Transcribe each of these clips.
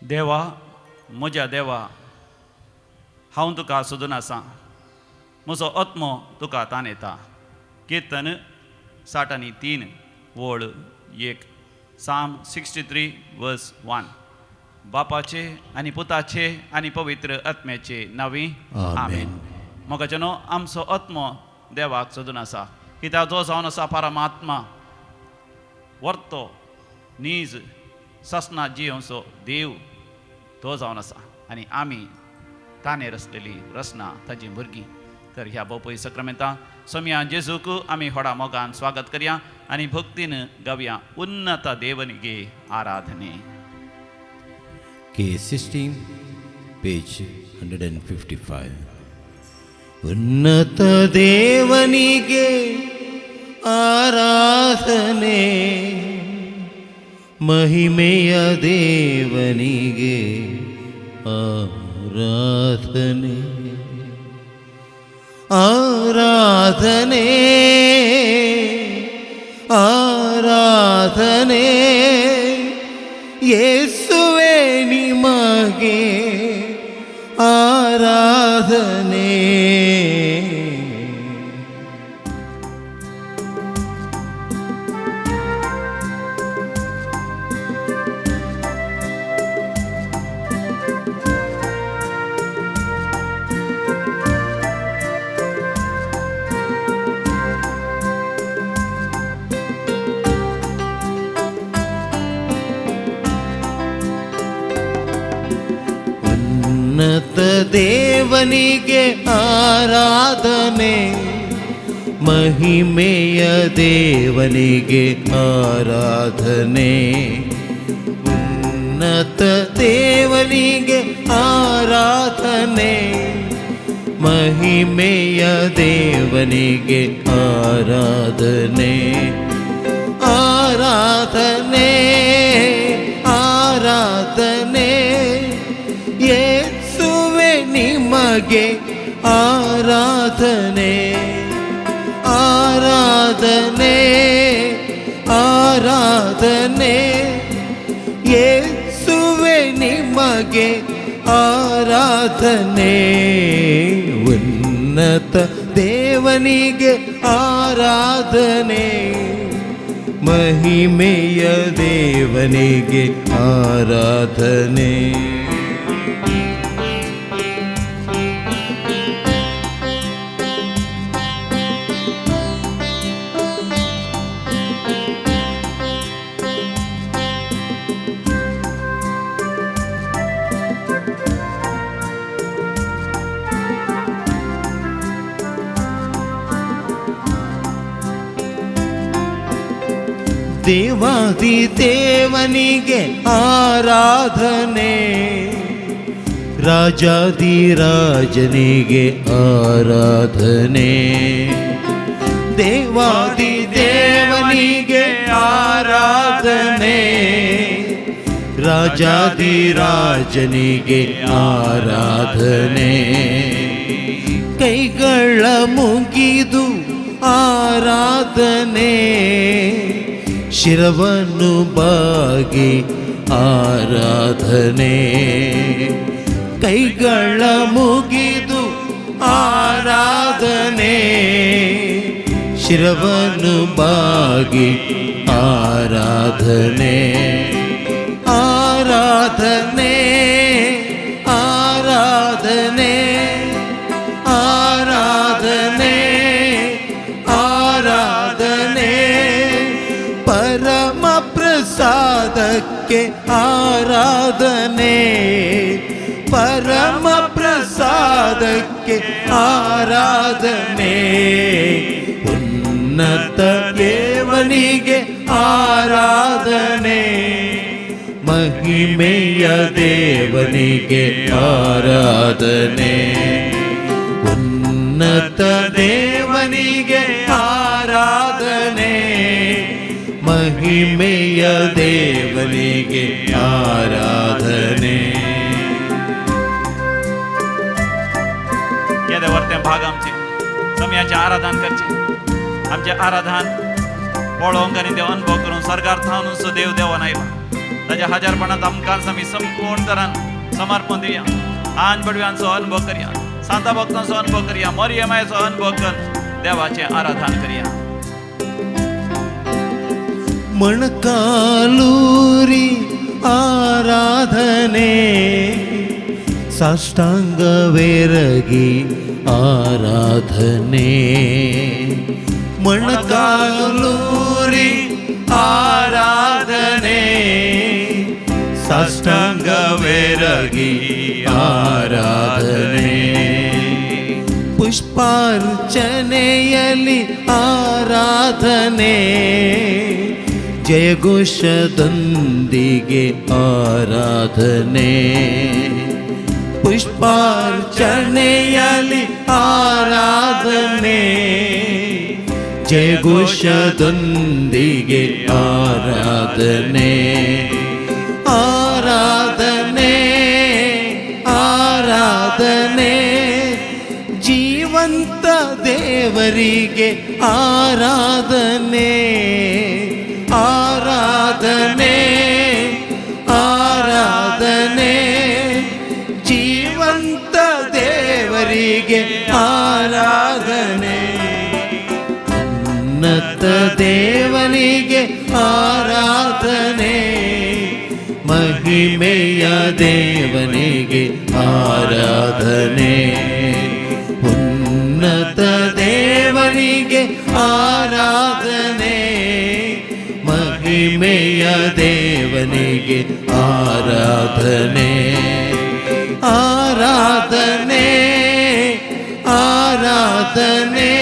देवा म्हज्या देवा हांव तुका सोदून आसां, म्हजो आत्मो तुका ताणयता. कीर्तन 63 वळ 1. Psalm 63 verse 1. बापाचे आनी पुताचे आनी पवित्र आत्म्याचे नांवी आमेन. मोगाचेनो आमचो आत्मो देवाक सोदून आसा, कित्याक जो जावन आसा परमात्मा, वर्तो नीज ससना जियोंचो देव तो जावन आसा आनी आमी ताणेर आसलेली रचना ताची भुरगीं. तर ह्या भोवपळी सक्रामेंतां सोम्या जेजूक आमी व्हडा मोगान स्वागत करया आनी भक्तीन गावया उन्नत देवनिगे आराधने. K16 page 155. ಉನ್ನತ ದೇವನಿಗೆ ಆರಾಧನೆ, ಮಹಿಮೆಯ ದೇವನಿಗೆ ಆರಾಧನೆ, ಆರಾಧನೆ ಆರಾಧನೆ ಯೇಸುವೇ ನಿಮಗೆ ಆರಾಧನೆ. ಉನ್ನತ ದೇವನಿಗೆ ಆರಾಧನೆ, ಮಹಿಮೆಯ ದೇವನಿಗೆ ಆರಾಧನೆ, ಉನ್ನತ ದೇವನಿಗೆ ಆರಾಧನೆ, ಮಹಿಮೆಯ ದೇವನಿಗೆ ಆರಾಧನೆ, ಆರಾಧನೆ ಆರಾಧನೆ ಯೇಸುವೇ ನಿಮಗೆ ಆರಾಧನೆ, ಆರಾಧನೆ ಆರಾಧನೆ ಯೇಸುವೇ ನಿಮಗೆ ಆರಾಧನೆ. ಉನ್ನತ ದೇವನಿಗೆ ಆರಾಧನೆ, ಮಹಿಮೆಯ ದೇವನಿಗೆ ಆರಾಧನೆ. ದೇವಾದಿ ದೇವನಿಗೆ ಆರಾಧನೆ, ರಾಜಾದಿ ರಾಜನಿಗೆ ಆರಾಧನೆ, ದೇವಾದಿ ದೇವನಿಗೆ ಆರಾಧನೆ, ರಾಜಾದಿ ರಾಜನಿಗೆ ಆರಾಧನೆ. ಕೈಗಳ ಮುಗಿದು ಆರಾಧನೆ, ಶಿರವನ್ನು ಬಾಗಿ ಆರಾಧನೆ, ಕೈಗಳ ಮುಗಿದು ಆರಾಧನೆ, ಶಿರವನ್ನು ಬಾಗಿ ಆರಾಧನೆ, ಆರಾಧನೆ ಆರಾಧನೆ ಆರಾಧನೆ ಆರಾಧನೆ ಪರಮ ಪ್ರಸಾದಕ್ಕೆ ಆರಾಧನೆ, ಪರಮ ಪ್ರಸಾದಕ್ಕೆ ಆರಾಧನೆ, ಉನ್ನತ ದೇವನಿಗೆ ಆರಾಧನೆ, ಮಹಿಮೆಯ ದೇವನಿಗೆ ಆರಾಧನೆ, ಉನ್ನತ ದೇವನಿಗೆ ಆರಾಧನೆ, ಮಹಿಮೆಯ ದೇವನಿಗೆ आराधने. केदे वर्ते भाग आमचे समयाचे आराधन करचे, आमचे आराधन पळोवंक आनी देव अनुभव करून सरकार थावन देव देवान आयला. ताज्या हजारपणांत आमकां आमी संपूर्ण तरान समर्पण दिवया. आन बडव्यांचो अनुभव करया, सांता भक्तांचो अनुभव करया, मरियमाचो अनुभव कर देवाचें आराधन करया. ಮೊಣಕಾಲೂರಿ ಆರಾಧನೆ ಸಾಷ್ಟಾಂಗವೆರಗಿ ಆರಾಧನೆ ಮೊಣಕಾಲೂರಿ ಆರಾಧನೆ ಸಾಷ್ಟಾಂಗವೆರಗಿ ಆರಾಧನೆ ಪುಷ್ಪಾರ್ಚನೆಯಲ್ಲಿ ಆರಾಧನೆ ಜಯಘೋಷದೊಂದಿಗೆ ಆರಾಧನೆ ಪುಷ್ಪಾರ್ಚನೆಯಲ್ಲಿ ಆರಾಧನೆ ಜಯಘೋಷದೊಂದಿಗೆ ಆರಾಧನೆ ಆರಾಧನೆ ಆರಾಧನೆ ಜೀವಂತ ದೇವರಿಗೆ ಆರಾಧನೆ ಆರಾಧನೆ ಆರಾಧನೆ ಜೀವಂತ ದೇವರಿಗೆ ಆರಾಧನೆ ಉನ್ನತ ದೇವನಿಗೆ ಆರಾಧನೆ ಮಹಿಮೆಯ ದೇವನಿಗೆ ಆರಾಧನೆ ಉನ್ನತ ದೇವನಿಗೆ ಆರಾಧನೆ ಮಹಿಮೆಯ ದೇವನಿಗೆ ಆರಾಧನೆ ಆರಾಧನೆ ಆರಾಧನೆ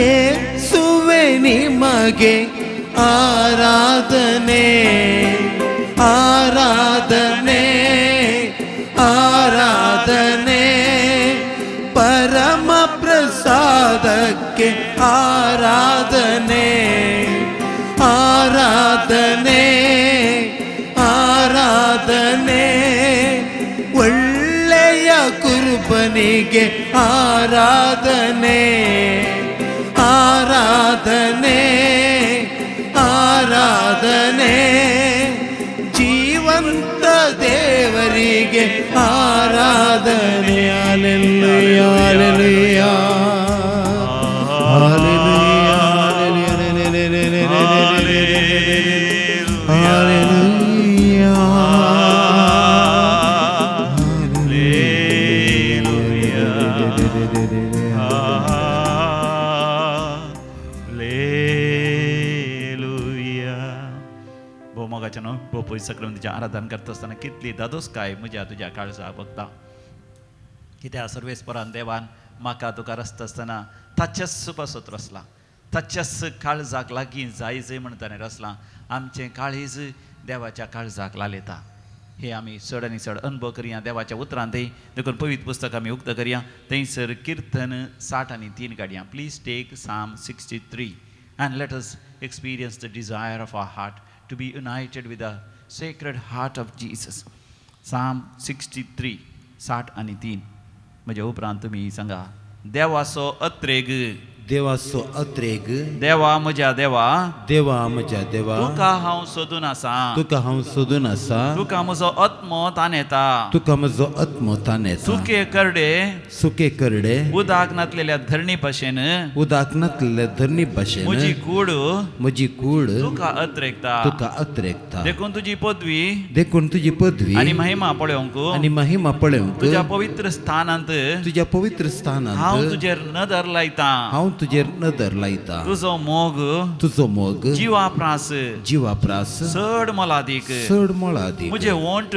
ಯೇಸುವೆ ನಿಮಗೆ ಆರಾಧನೆ ಆರಾಧನೆ ಆರಾಧನೆ ಪರಮ ಪ್ರಸಾದಕ್ಕೆ ಆರಾಧನೆ ಆರಾಧನೆ ಆರಾಧನೆ ಒಳ್ಳೆಯ ಕುರುಬನಿಗೆ ಆರಾಧನೆ ಆರಾಧನೆ ಆರಾಧನೆ ಜೀವಂತ ದೇವರಿಗೆ ಆರಾಧನೆ ಹಲ್ಲೆಲೂಯಾ ಹಲ್ಲೆಲೂಯಾ ಹಲ್ಲೆಲೂಯಾ सक्रांतीचें आराधन करता आसतना कितली दादोसकाय म्हज्या तुज्या काळजाक बघता. कित्याक सर्वेस्परान देवान म्हाका तुका रचता आसतना ताच्याच पासत रचला, ताच्याच काळजाक लागीं जाय जंय म्हण ताणें रचलां. आमचें काळीज देवाच्या काळजाक लालयता. हे आमी चड आनी चड अनुभव करया देवाच्या उतरांत. देखून पवित्र पुस्तक आमी उक्त करया. थंयसर कीर्तन 60:3 काडया. Please take Psalm 63 and let us experience the desire of our heart to be united with the sacred heart of Jesus. Psalm 63 60:3. म्हज्या उपरांत तुमी सांगा. देवाचो अत्रेग देवाचो अत्रेग देवा म्हज्या देवा देवा म्हज्या देवा तुका हांव सोदून आसा, तुका हांव सोदून आसा, तुका म्हजो आत्मो ताणेता, तुका म्हजो आत्मो ताणेता. सुके करडे सुके करडे उदाक नातलेल्या धरणी भशेन उदाक नातलेल्या धरणी भशेन म्हजी कूड म्हजी कूड तुका अत्रेकता. तुका अत्रेकता. देखून तुजी पदवी देखून तुजी पदवी आनी महिमा पळोवंक आनी महिमा पळोवंक तुज्या पवित्र स्थानांत तुज्या पवित्र स्थानांत हांव तुजेर नदर लायता. हांव तुजेर नदर लायता. तुजो मोग तुजो मोग जिवाप्रास जिवाप्रास चड मोलादीक चड मोलादीक म्हजे वोंट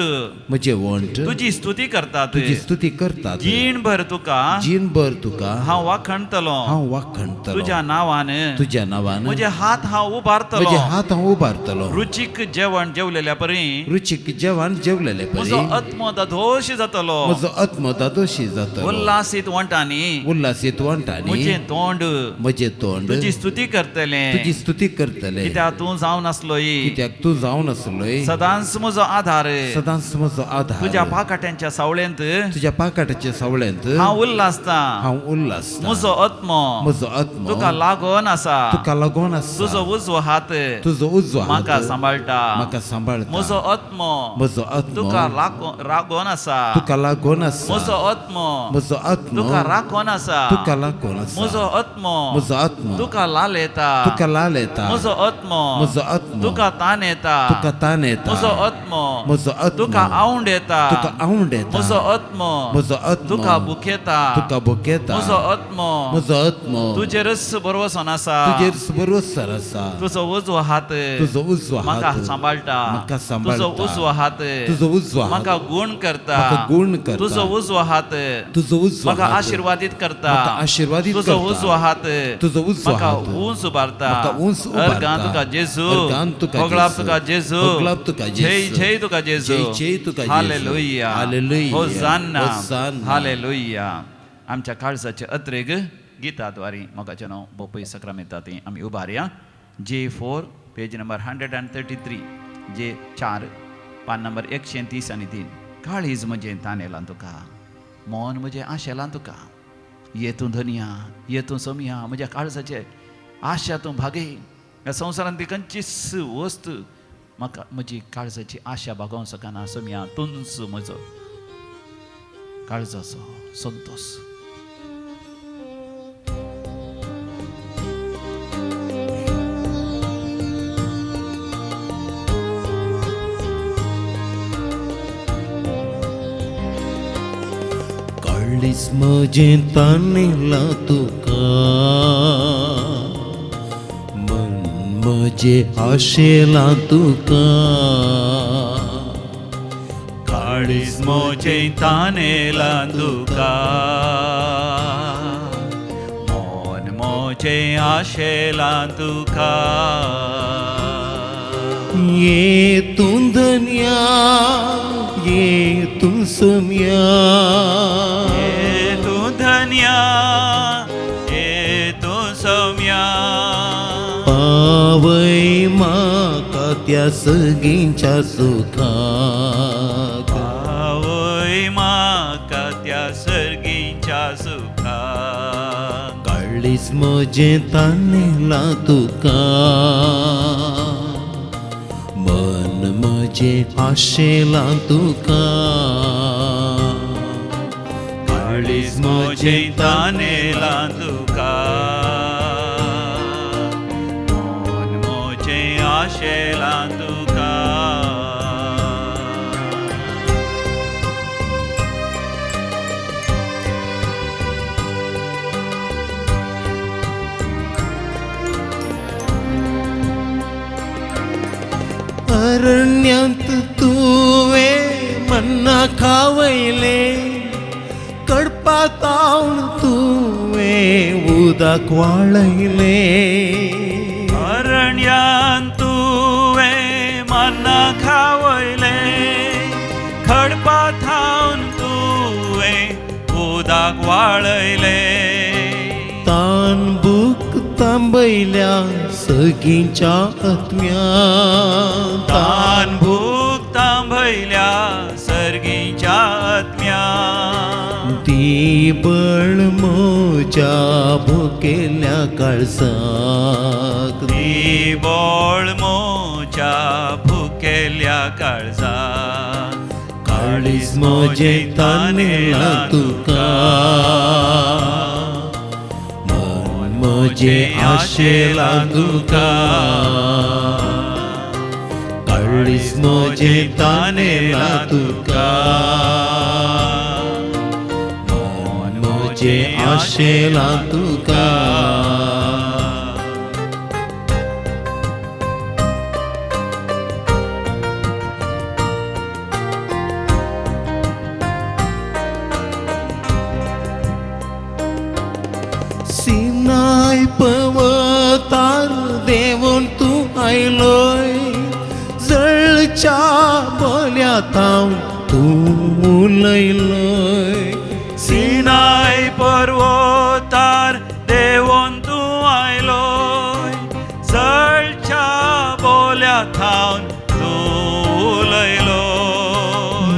म्हजे वोंट तुजी स्तुती करतात. तुजी स्तुती करतात. जीणभर तुका जीणभर तुका हांव वाखणतलो. हांव वाखणतलो. तुज्या नांवान तुज्या नांवान म्हजे हात हांव उबारतलो. म्हजे हात हांव उबारतलो. रुचीक जेवण जेवलेल्या परी रुचीक जेवण जेवलेले म्हजो परी आत्मो दादोश जातलो. म्हजो आत्मो दादोशी जातलो. उल्हासीत वंटांनी उल्हासीत वंटांनी म्हजें तोंड म्हजे तोंड तुझी स्तुती करतले तुझी स्तुती करतले कित्याक तूं जावन आसलोय कित्याक तू जावन आसलोय सदांच म्हजो आधार सदांच म्हजो आधार तुझ्या पाकाट्यांच्या सावळेंत तुझ्या पाकाटाच्या सावळ्यांत हांव उल्लासता हांव उल्हास म्हजो आत्मो म्हजो आत्मो तुका लागून आसा तुका लागून आसा तुजो उजवो हात तुजो उजो हात म्हाका सांबाळटा म्हाका सांबाळटा म्हजो आत्मो म्हजो आत्मो तुका रागोन आसा तुका लागून आसा म्हजो आत्मो म्हजो आत्मो तुका राखोन आसा तुका लागून आसा म्हजो आत्मो म्हजो आत्मो तुका लालयता तुका लाल येता म्हजो आत्मो म्हजो आत्मो तुका तान येता तुका तान येता म्हजो आत्मो म्हजो आत्मो तुका आवंड येता तुका आवंड येता म्हजो आत्मो म्हजो आत्मो तुका बुकेता तुका बुकेता म्हजो आत्मो म्हजो आत्मो तुजेरच बरोवसन आसा तुजेर बरोसर आसा तुजो उजवो हात तुजो उजवो म्हाका हात सांबाळटा म्हाका सांबाळटा. तुजो उजवो हात तुजो उजवो हात म्हाका गूण करता म्हाका गूण करता. तुजो उजवो हात तुजो उजवो म्हाका हात आशिर्वादीत करता म्हाका आशिर्वादीत तुजो करता. उजवो हात तुजो उजवो म्हाका हात उंच उबारता म्हाका उंच उबारता. अर्गां तुका जेजू अर्गां तुका होगलाप जेजू. तुका जेजू होगलाप तुका जेजू. जय जय तुका जेजू जय जय तुका जेजू. Hallelujah hallelujah. Hosanna hosanna. Hallelujah आमच्या काळजाचे अत्रेग गिताद्वारे मोगाचें नांव बोपय सक्रामेता ती आमी उबारया J4 पेज नंबर 133 J4 पान नंबर 130 आनी 3 काळीज म्हजें तानेलां तुका मन म्हजें आशेलां तुका येतूं धनिया येतूं सोमिया म्हज्या काळजाचे आशा तूं भागे ह्या संवसारांत ती खंयचीच वस्त म्हाका म्हजी काळजाची आशा भागोवंक सकना सोमिया तूंच म्हजो काळजाचो संतोष काळीज म्हजें तानेलां तुका मन म्हजें आशेलां तुका काळीज म्हजें तानेलां तुका मन म्हजें आशेलां तुका येतूं धन्या येतूं सोम्या तूं धन्या तूं सौम्या पावय म्हाका त्या सगळींच्या सुखाक आवय म्हाका त्या सर्गीच्या सुखा काळीज म्हजें तानेलां तुका मन म्हजें आशेलां तुका काळीज म्हजें तानेलां तुका मन म्हजें आशेलां तुका अरण्यांत तुवें मन्ना खावयले कडपातावन तुवें उदक वाळयले अरण्यान तुवें मन्ना खावयले खडपा थावन तुवें उदक वाळयले तान भूक तांबयल्या सगींच्या आत्म्या तान भूक तांबयल्या सर्गीच्या आत्म्या दिबळ म्हज्या भुकेल्या काळजाक ती बोळ मोच्या भुकेल्या काळजा काळीज म्हजें तानेलां तुका मन म्हजें आशेलां तुका काळीज म्हजें तानेलां तुका मन म्हजें आशेलां तुका सिनाय पर्वतार देवून तूं आयलोय जळच्या बोल्या तावन तूं उलयलोय सिनाय पर्वतार देवोन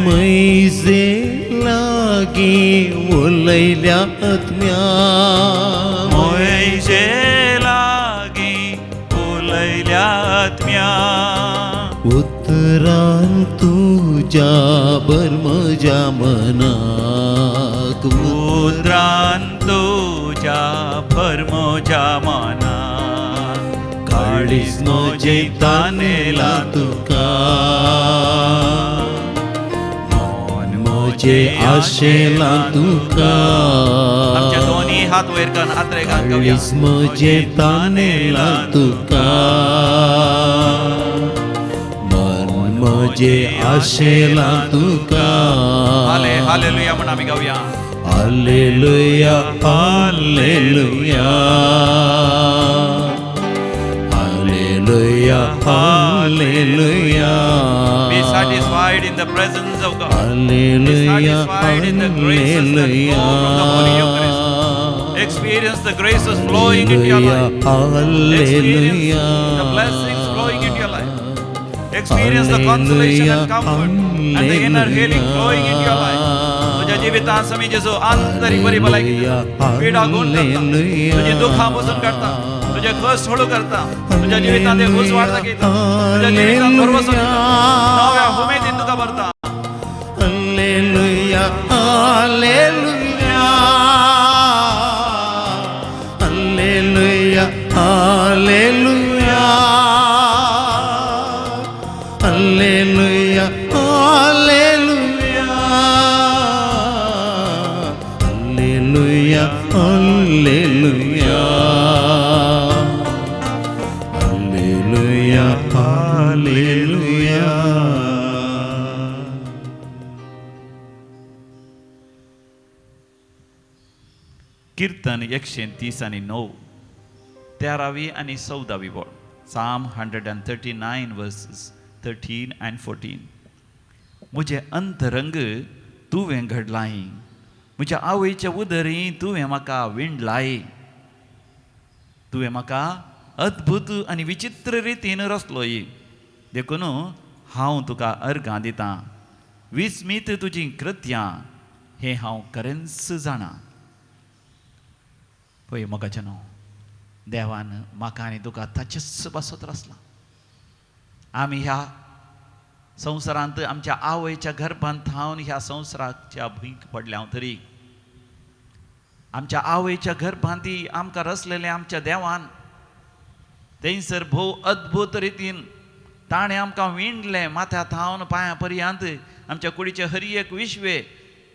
मैजे लागी ओलयल्या आत्म्या मोयजे लागी उलयल्या आत्म्या उतरान तुझ्या बर म्हज्या मनाक उतरान तुझ्या भर म्हज्या मनाक काळीज म्हजे तानेला तुका मन म्हजे आशेला तुका आमच्या दोन्ही हात वयर करून आत्रेगान गावया काळीज म्हजे तानेला तुका मन म्हजे आशेला तुका हालेलुया म्हणून आम्ही गावया hallelujah hallelujah hallelujah hallelujah Be satisfied in the presence of God. Be hallelujah satisfied in the graces that flow from the Holy Eucharist. Experience the graces flowing into your life. Experience the blessings flowing into your life. Experience the consolation and comfort and the inner healing flowing into your life. तुझ्या जीवितात समी जेसो आंतरिक बरी भलाई किती पीडा गुण करता तुझे दुःखापासून काढता तुझे कष्ट हळू करता तुझ्या जीवितात खुश वाढता की तुझ्या जीवितात भरवसा नव्या उमेदीन तुका भरता hallelujah hallelujah hallelujah hallelujah hallelujah hallelujah hallelujah hallelujah hallelujah कीर्तन 139 13वी आणि 14वी बोल Psalm 139 verses 13 and 14 मुझे अंतरंग तुवें घडलाय म्हज्या आवयच्या उदरी तुवें म्हाका विणलाय तुवें म्हाका अद्भुत आनी विचित्र रितीन रचलोय देखून हांव तुका अर्गां दितां विस्मीत तुजीं कृत्यां हें हांव खरेंच जाणां पळय मोगाचेनो देवान म्हाका आनी तुका ताचेच बसत रचला आमी ह्या संवसारांत आमच्या आवयच्या गर्भांत थावन ह्या संवसाराच्या भुंयक पडल्या तरी आमच्या आवयच्या गर्भांती आमकां रचलेले आमच्या देवान थंयसर भोव अद्भुत रितीन ताणें आमकां विणलें माथ्या थावन पांयां पर्यंत आमच्या कुडीचे हर एक विश्वे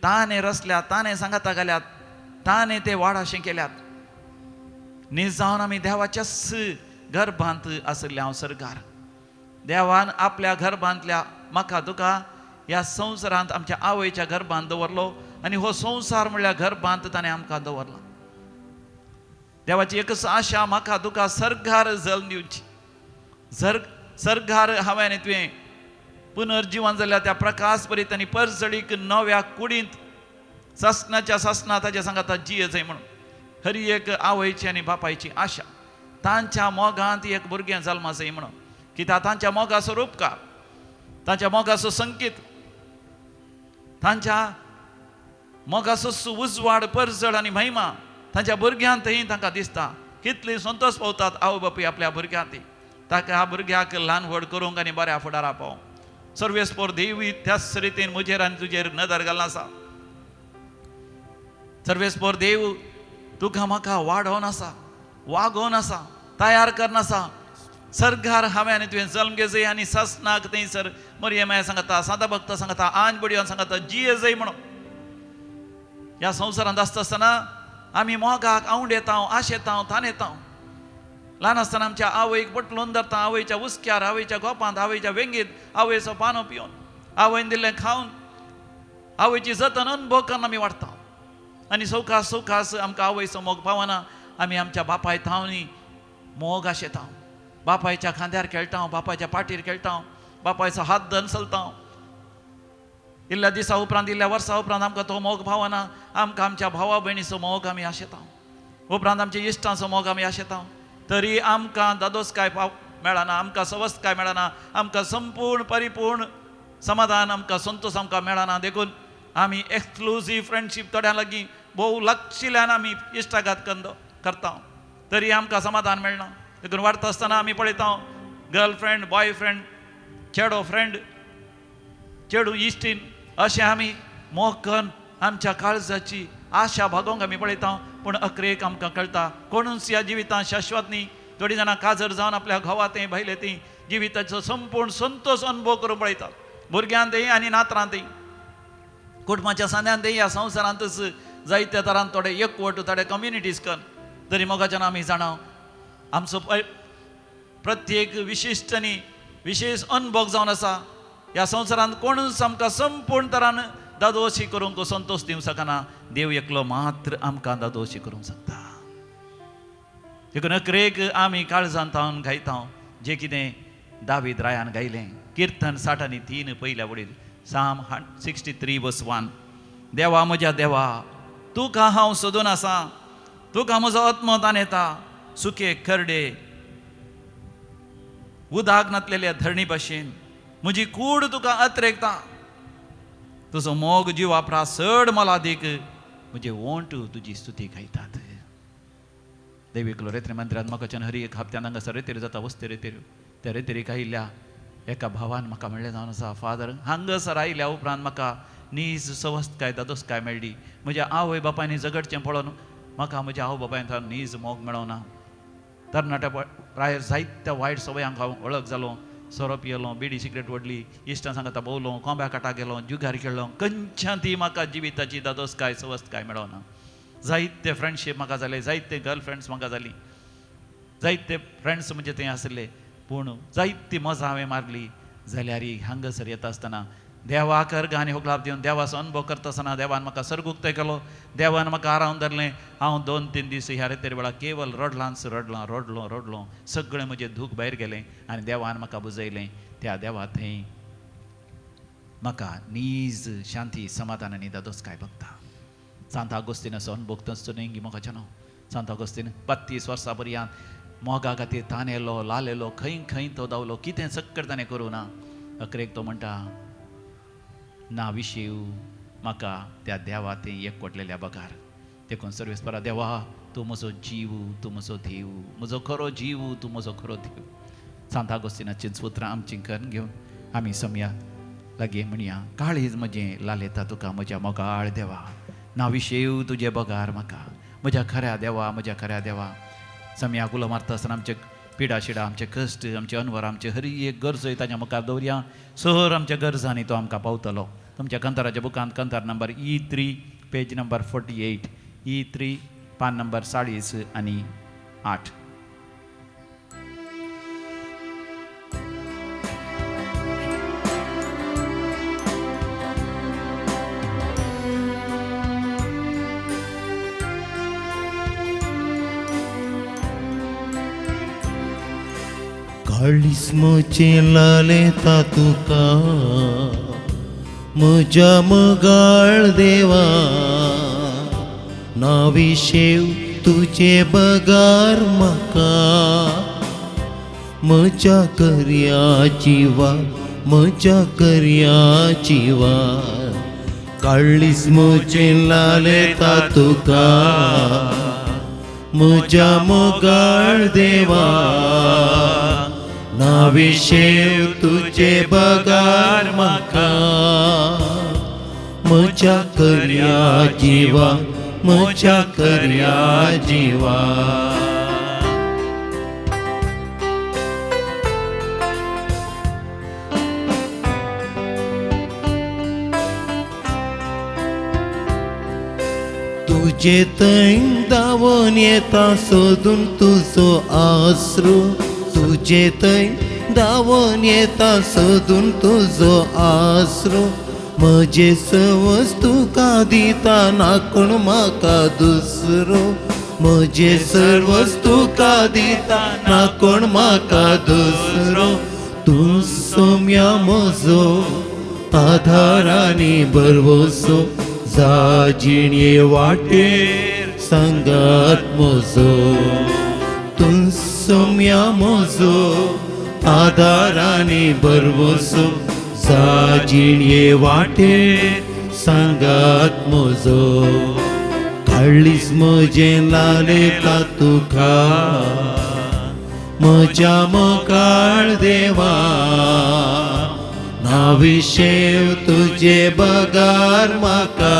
ताणें रचल्यात ताणें सांगाता घाल्यात ताणें ते वाडाशें केल्यात न्ही जावन आमी देवाच्याच गर्भांत आसले हांव सरकार देवान आपल्या गर्भांतल्या म्हाका तुका ह्या संवसारांत आमच्या आवयच्या गर्भांत दवरलो आनी हो संवसार म्हणल्यार गर्भांत ताणें आमकां दवरला देवाची एकच आशा म्हाका तुका सर्गार जल्म दिवची सर्गार हांवें तुवें पुनर्जीवन जाल्या त्या प्रकाश परीत आनी परसडीक नव्या कुडींत ससनाच्या ससना ताच्या सांगाता जियेचय म्हणून हर एक आवयची आनी बापायची आशा तांच्या मोगांत एक भुरगें जल्मा जाय म्हणून कित्याक तांच्या मोगाचो उपकार तांच्या मोगाचो संकेत तांच्या मोगाचो उजवाड परसड आनी महिमा तांच्या भुरग्यांतय तांकां दिसता कितली संतोश पावतात आवय बापूय आपल्या भुरग्यांत ताका ह्या भुरग्याक ल्हान व्हड करूंक आनी बऱ्या फुडारा पावोवंक सर्वेस्पोर देवी त्याच रितीन मुजेर आनी तुजेर नदर घालून आसा सर्वेस्पोर देव तुका म्हाका वाडोवन आसा वागोवन आसा तयार करन आसा सर्गार हांवें आनी तुवें जल्म घेजय आनी ससनाक थंयसर मरियमाय सांगता सादा भक्त सांगता आंज बडयोन सांगता जिये जय म्हणून ह्या संवसारांत आसता आसतना आमी मोगाक आवंड येता आशेता थान येता ल्हान आसतना आमच्या आवयक बटलून धरता आवयच्या उस्क्यार आवयच्या गोपांत आवयच्या वेंगीत आवयचो पानो पिवन आवयन दिल्लें खावन आवयची जतन अनुभव करून आमी वाडटा आनी सवकास सवकास आमकां आवयचो मोग पावना आमी आमच्या बापाय थावनी मोग आशेता बापायच्या खांद्यार खेळटा बापायच्या पाठीर खेळटा बापायचो हात धन चलता इल्ल्या दिसा उपरांत इल्ल्या वर्सां उपरांत आमकां तो मोग पावना आमकां आमच्या भावा भयणीचो मोग आमी आशेता उपरांत आमच्या इश्टांचो मोग आमी आशेता तरी आमकां दादोसकाय मेळना आमकां सवस्तकाय मेळना आमकां संपूर्ण परिपूर्ण समाधान आमकां संतोष आमकां मेळना देखून आमी एक्सक्लुसीव फ्रेंडशीप थोड्यां लागीं भोव लागशिल्ल्यान आमी इश्टाघात करता तरी आमकां समाधान मेळना देखून वाडटा आसतना आमी पळयता गर्लफ्रेंड बॉयफ्रेंड चेडो फ्रेंड चेडू इश्टीन अशें आमी मोखन आमच्या काळजाची आशा भागोवंक आमी पळयता पूण अकरेक आमकां कळटा कोणूच ह्या जिवितांत शाश्वत न्ही थोडीं जाणां काजर जावन आपल्या घोवातें बायलेतें जिविताचो संपूर्ण संतोष अनुभव करून पळयता भुरग्यांतय आनी नातरांतय कुटुंबाच्या सांद्यांतय ह्या संवसारांतच जायत्या तरान थोडे एकवट थोडे कम्युनिटीज कन तरी मोगाच्यान आमी जाणाव आमचो प्रत्येक विशिश्ट आनी विशेष अनुभव जावन आसा ह्या संवसारांत कोणूच आमकां संपूर्ण तरान दादोशी करूंक संतोष दिवंक शकना देव एकलो मात्र आमकां दादोशी करूंक शकता देखून अकरेक आमी काळजांत गायता जें कितें दावीद रायान गायलें किर्तन 63 पयल्या वडील साम 63:1 देवा म्हज्या देवा तुका हांव सोदून आसा तुका म्हजो आत्मो ताणेता सुके खरडे उदाक नातलेल्या धरणी भाशेन म्हजी कूड तुका अत्रेकता तुजो मोग जिवा प्रासड मला देख म्हजे वोंट तुजी स्तुती गायतात दैविकलो रेत्री मंदिरांत म्हाका हरी एक हप्त्यान हांगासर रेतेर जाता वस्ते रेतेर त्या रेतेरीक आयिल्ल्या एका भावान म्हाका म्हणलें जावन आसा फादर हांगासर आयिल्ल्या उपरांत म्हाका नीज सवस्तकाय दादोसकाय मेळ्ळी म्हज्या आवय बापायनी झगडचें पळोवन म्हाका म्हज्या आवय बापायन थंय नीज मोग मेळोना तरणाट्या प्रायर जायत्या वायट संवयांक हांव वळख जालो सोरो पियेलो बिडी सिगरेट ओडली इश्टां सांगता भोवलो कोंब्या काटा गेलो जुगार खेळ्ळो खंयच्या ती म्हाका जिविताची दादोसकाय सवस्तकाय मेळोना जायते फ्रेंडशीप म्हाका जाले जायते गर्लफ्रेंड्स म्हाका जाली जायते फ्रेंड्स म्हणजे थंय आसले पूण जायती मजा हांवें मारली जाल्यार हांगासर येता आसतना देवाक अर्घ आनी होगलाप दिवन देवाचो अनुभव करता आसतना देवान म्हाका सर्गुक्तय केलो देवान म्हाका आरावन धरलें हांव 2-3 दीस ह्या रेतेर वेळार केवल रडलांच रडलो सगळें म्हजें दूख भायर गेलें आनी देवान म्हाका बुजयलें त्या देवा थंय म्हाका नीज शांती समाधान आनी दादोसकाय भोगता सांत आगोस्तीनाचो अनुभव न्ही म्हाका जाणो सांत आगोस्तीन 32 वर्सां पर्यंत मोगा खातीर तानेलो लालेलो खंय खंय तो धांवलो कितें सक्कर ताणें करूं ना अकरेक तो म्हणटा ना विशीव म्हाका त्या देवा ते एकवटलेल्या बगार देखून सर्वेस्परा देवा तूं म्हजो जीव तूं म्हजो देव म्हजो खरो जीव तूं म्हजो खरो देव सांत आगोस्तीनाचीं सुत्रां आमचीं करून घेवन आमी समया लागीं म्हणया काळीज म्हजें लालेता तुका म्हज्या मोगाळ देवा ना विशेव तुजे बगार म्हाका म्हज्या खऱ्या देवा समया गुलो मारता आसतना आमचे पिडा शिडा आमचे कश्ट आमचे अनवर आमचे हरी एक गरजोय ताच्या मुखार दवरया सर आमच्या गरजांनी तो आमकां पावतलो तुमच्या कंताराच्या बुकांत कंतार number E3 page number 48 E3 पान नंबर 40 आनी 8 काळीस म्हजे लालेता तुका म्हज्या मोगाळ देवा नाविशेव तुजे बगार म्हाका म्हज्या करया जिवा काळीस म्हजे लालेता तुका म्हज्या मोगाळ देवा नाविशेव तुजे बगार म्हाका म्हज्या करया जिवा तुजे थंय धांवून येता सोदून तुजो आसरो तुजे थंय धांवून येता सोदून तुजो आसरो म्हजे सवस तुका दिता ना कोण म्हाका दुसरो म्हजे सर्वस तुका दिता ना कोण म्हाका दुसरो तूं सोम्या म्हजो आधार आनी बरवसो जाजिणे वाटेर सांगात म्हजो तूं सोम्या म्हजो आधार आनी बरवसो साजिणे वाटे सांगात म्हजो काळीस म्हजे लालेला तुका म्हज्या मोकाळ देवा नाविशेव तुझे बगार म्हाका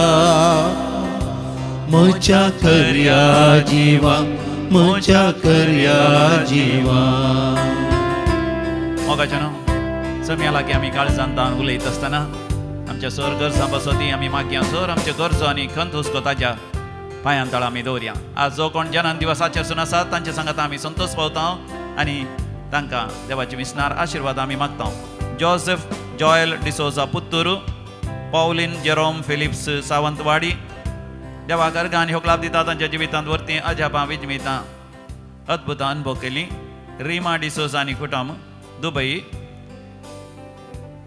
म्हज्या खऱ्या जिवा म्हज्या खऱ्या जिवा. मोगाच्यानो समी आला की आमी काळजान दान उलयत आसतना आमच्या सर गरजां बसोती आमी मागया सर आमचे गरजो आनी खंत हुस्को ताच्या पांयां तळा आमी दवरया. आज जो कोण जनान दिवसाचे सून आसात तांचे सांगात आमी संतोश पावता आनी तांकां देवाची विस्नार आशिर्वाद आमी मागता. Joseph Joel D'Souza Puttur, Pauline Jerome Phillips Sawantwadi, Deva Garg आनी होकलाप दिता तांच्या जिवितांत वर्ती अजापां विजमितां अद्भुतां अनुभव केली. रिमा डिसोजा आनी कुटुंब दुबई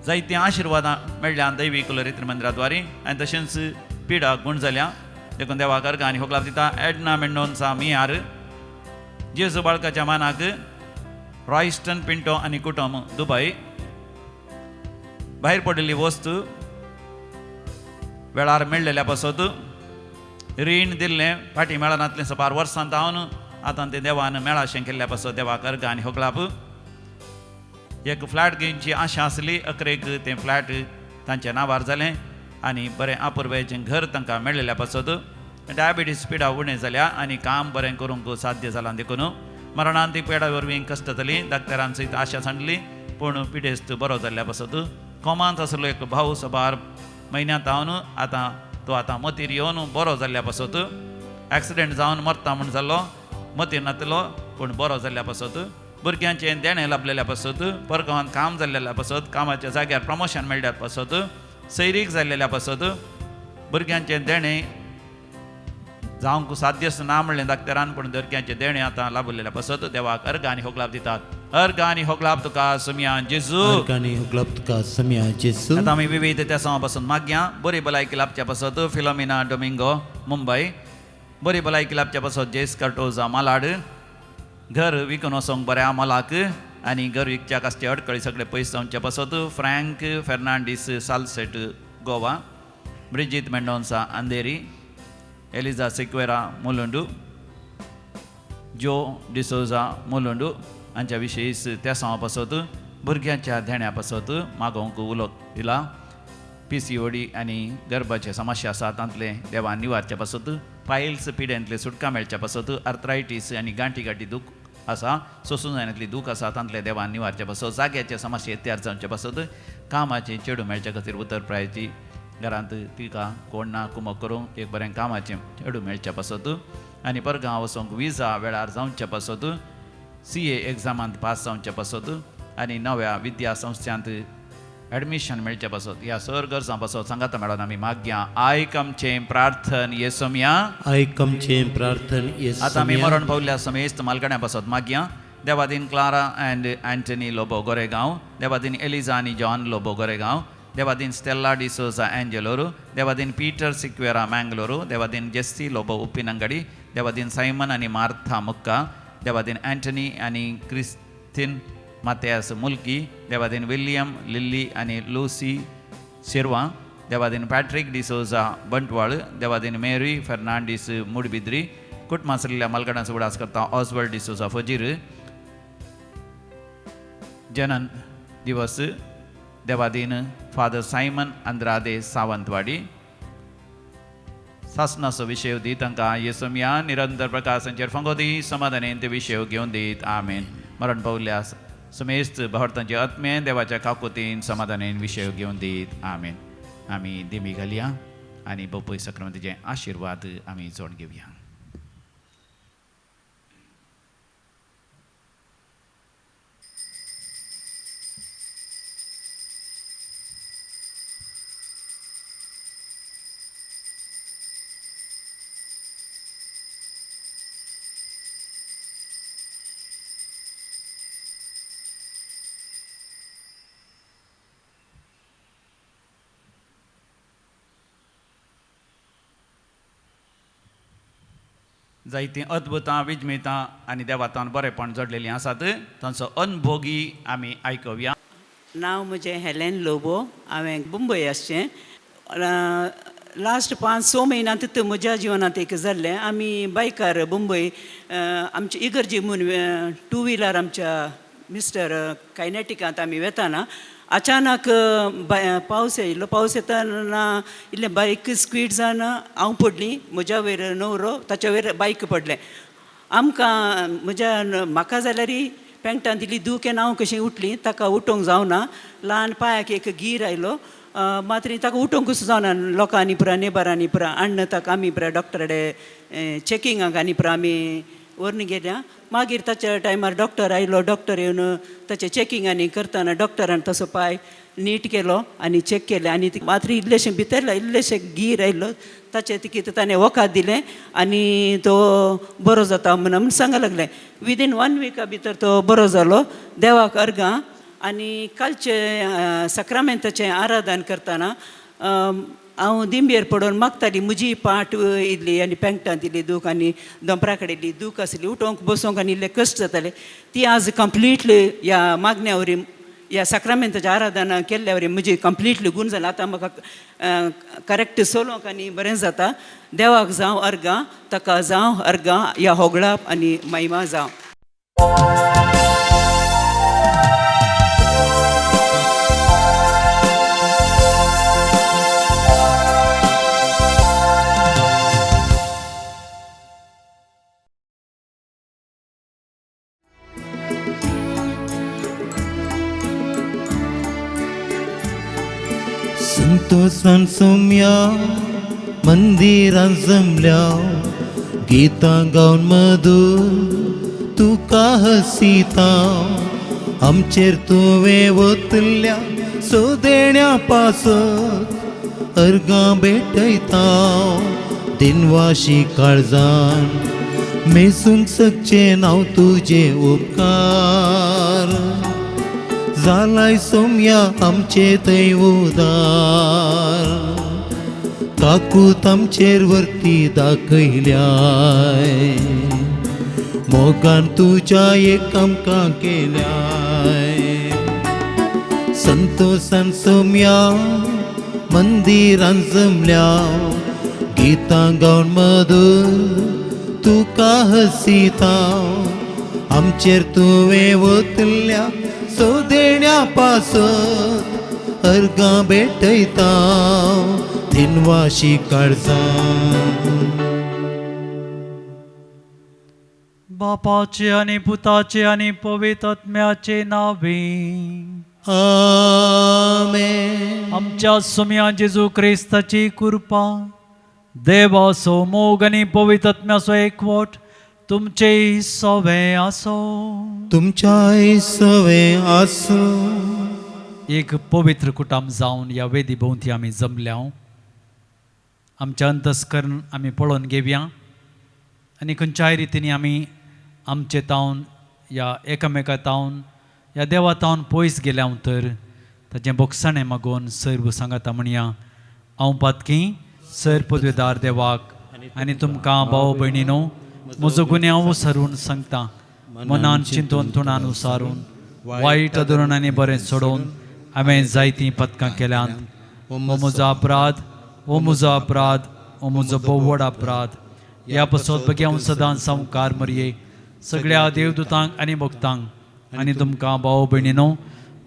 जायत्या आशिर्वादां मेळ्ळ्या दैवी कुलरित्र मंदिराद्वारे आनी तशेंच पिडा गुण जाल्या देखून देवा गर्ग आनी होकलाप दिता. एडना मेंडोन्सा मियार, जेजू बाळकाच्या मानाक रॉयस्टन पिंटो आनी कुटुंब दुबय, भायर पडिल्ली वस्तू वेळार मेळ्ळेल्या पासत रीण दिल्लें फाटीं मेळनातलें सपार वर्सां जावन आतां तें देवान मेळाशें केल्ल्या पासत देवा गर्ग आनी होकलाप. एक फ्लॅट घेवची आशा आसली, अकरेक तें फ्लॅट तांच्या नांवार जालें आनी बरें अपुर्वेचें घर तांकां मेळिल्ल्या पासत डायबिटीज पिडा उणें जाल्या आनी काम बरें करूंक साध्य जालां. देखून मरणांत ती पिडा वरवीं कश्ट जाली, डाक्टरान सयत आशा सांडली पूण पिडेस्त बरो जाल्ल्या पासत कोमांत आसलो एक भाऊ सबार म्हयन्यांत जावन तो आतां मतीर येवन बरो जाल्ल्या पासत एक्सिडेंट जावन मरता म्हूण जाल्लो, मतीर नातलो पूण बरो जाल्ल्या पासत भुरग्यांचें देणें लाभलेल्या पासत परगांवांत काम जाल्लेल्या पासत कामाच्या जाग्यार प्रमोशन मेळ्ळ्या पासत सैरीक जाल्लेल्या पासत भुरग्यांचें देणें जावंक साध्य ना म्हणलें डाक्टरान पूण भुरग्यांचें देणें आतां लाभलेल्या पासत देवाक अर्घ आनी होकलाप दितात. अर्घ आनी होकलाप तुका समिया जेजू. अर्घ आनी होकलाप तुका समिया जेजू. आतां आमी विविध त्या सवा पासून मागया. बरी भलायकी लाभच्या पासत फिलोमिना डोमिंगो मुंबय, बरी भलायकी लाभच्या पासत जेस कार्टोजा मालाड, घर विकून वचोंक बऱ्या मोलाक आनी घर विकच्या कासचे अडकळी सगळे पयस जावचे पासत frank Fernandes Salcete Goa, Bridget Mendonsa Andheri, Eliza Sequeira मुलुंडू, जो डिसोजा मुलुंडू हांच्या विशयीच त्या सवा पासत भुरग्यांच्या देण्या पासत मागोवंक उलो दिला. PCOD आनी गर्भाचे समस्या आसा तांतले देवान निवारच्या पासत पायल्स पिड्यांतले सुटका मेळच्या पासत आर्थरायटीस आनी गांठी गांठी दूख आसा सोसूं जायनातली दूख आसा तांतले देवान निवारच्या पासत जाग्याचे समस्या तयार जावचे पासत कामाचें चेडूं मेळच्या खातीर उत्तर प्रायची घरांत तिका कोण ना कुमक करूंक एक बरें कामाचें चेडूं मेळच्या पासत आनी परगांव वचोंक विजा वेळार जावच्या पासत CA एग्जामांत पास जावचे पासत आनी नव्या विद्या संस्थांत एडमिशन मेळचे पासत ह्या सर गरजां पासत सांगात मेळोन आमी मागया. आयक आमचें प्रार्थन येसोम्या. आयक आमचें प्रार्थन येसोम्या. आतां आमी मरण पावल्या समेस्त मालगड्या पासत मागया. देवादीन Clara and Anthony Lobo Goregaon, देवादीन एलिझा आनी जॉन लोबो गोरेगांव, देवादीन स्टेला डिसोजा एंजेलोरू, देवादीन पीटर सिक्वेरा मँगलोरू, देवादीन जेस्सी लोबो उप्पिनंगडी, देवादीन सायमन आनी मार्था मुक्का, देवादीन एंटनी आनी क्रिस्तीन मातेस मुल्की, देवादीन विलियम लिल्ली आनी लूसी शिरवा, देवादीन पॅट्रिक डिसोजा बंटवाळ, देवादीन मेरी फेर्नांडीस मुडबिद्री, कुटमासलेल्या मालगडांचो उडास करता ऑस्वर्ड डिसोजा फजीर. जनन दिवस देवादीन फादर सायमन अंद्रादे सावंतवाडी. सासनाचो विशय दी तांकां येसोम्या निरंतर प्रकाशांचेर फंगोदी समाधानेन ते विशय घेवन दीत. आमेन. मरण पावल्या समेस्त भावार्थांचे आत्मे देवाच्या काकुतीन समाधानेन विशय घेवन दीत. आमेन. आमी दिमी घालया आनी बोपय सक्रांतीचे आशिर्वाद आमी जोड घेवया. जायतीं अद्भुतां विजमितां आनी देवातान बरेंपण जोडलेलीं आसात तांचो अनभोगी आमी आयकवया. नांव म्हजें हेलेन लोबो. हांवें मुंबय आसचें. लास्ट 5-6 म्हयन्यांत म्हज्या जिवनांत एक जाल्लें. आमी बायकार मुंबय आमचे इगर्जी म्हणून 2 व्हिलर आमच्या मिस्टर कायनेटिकांत आमी वेताना अचानक पावस येयलो. पावस येताना इल्लें बायक स्क्वीड जावन हांव पडलीं. म्हज्या वयर न्हवरो, ताच्या वयर बायक पडलें. म्हाका जाल्यार पेंगटान दिली दूख हांव कशीं उठलीं. ताका उठोवंक जावना. ल्हान पांयाक एक गीर आयलो. मात्र ताका उठोवंकूच जावना. लोकांनी पुरा नेबरांनी पुरा हाडून ताका आमी पुरा डॉक्टर कडेन चॅकिंगाक आनी पुरा आमी व्हरून गेल्या. मागीर ताच्या टायमार डॉक्टर आयलो. डॉक्टर येवन ताचें चॅकिंगांनी करतना डॉक्टरान तसो पांय नीट केलो आनी चॅक केलें. आनी मात्र इल्लेशें भितर इल्लेशें गीर आयिल्लो. ताचें कितें ताणें वखद दिलें आनी तो बरो जाता म्हणून सांगूंक लागलें. विदीन 1 विका भितर तो बरो जालो. देवाक अर्गां. आनी कालचें सक्रामेंताचें आराधन करतना हांव दिंबेर पडोवन मागताली. म्हजी पाट इल्ली आनी पेंगटांत इल्ली दूख आनी दोंपरा कडेन इल्ली दूख आसली. उठोवंक बसोवंक आनी इल्लें कश्ट जातालें. ती आज कंप्लीटली ह्या मागण्या वरी ह्या सक्रामेंताचें आराधना केल्ल्या वरी म्हजी कंप्लीटली गूण जालें. आतां म्हाका करेक्ट चलोवंक आनी बरें जाता. देवाक जावं अर्गां. ताका जावं अर्गां. ह्या होगळाप आनी महिमा जावं. संतोषान सोम्या मंदिरान जमल्या. गीतां गावन मधुर तुका हसिता. आमचेर तुवें वतल्या सोदेण्या पासत अर्गां भेटयता. दिनवाशी काळजान मेसूंक सकचें नांव तुजें उपकार. जालाय सोम्या आमचे थंय उदार. ताकूत आमचेर वर्ती दाखयल्याय. मोगान तुज्या एक आमकां केल्याय. संतोषान सोम्या मंदिरान जमल्या. गीतां गावन मधुर तुका हसिता. आमचेर तुवें वतल्या सोदेण्या पासत अर्गां भेटयता. दिनवाशी काळजान. बापाचे आनी पुताचे आनी पवित्र आत्म्याचे नावे. आमेन. आमच्या सोम्या जेजू क्रिस्ताची कृपा, देवाचो मोग आनी पवित्र आत्म्याचो एकवट तुमचे सवे आसो. तुमच्याय सवे आसो. एक पवित्र कुटुंब जावन ह्या वेदी भोवती आमी जमल्या. आमच्या अंतस्करण आमी पळोवन घेवया आनी खंयच्याय रितीनी आमी आमचे तावन ह्या एकामेका तावन ह्या देवा तावन पयस गेल्या तर ताचें बोगसाणें मागून सर्व सांगाता म्हणया. हांव पातकी सर पदवेदार देवाक आनी तुमकां भाव भयणीनो म्हजो गुन्यांव हांव सारून सांगता. मनान चिंतून तोंडान उसारून वायट धरून आनी बरें सोडून हांवें जायतीं पथकां केल्यांत. हो म्हजो अपराध. हो म्हजो अपराध. हो म्हजो भोव व्हड अपराध. ह्या पासत बगी हांव सदांच संवकार मरये सगळ्या देवदूतांक आनी भक्तांक आनी तुमकां भाव भयणीनो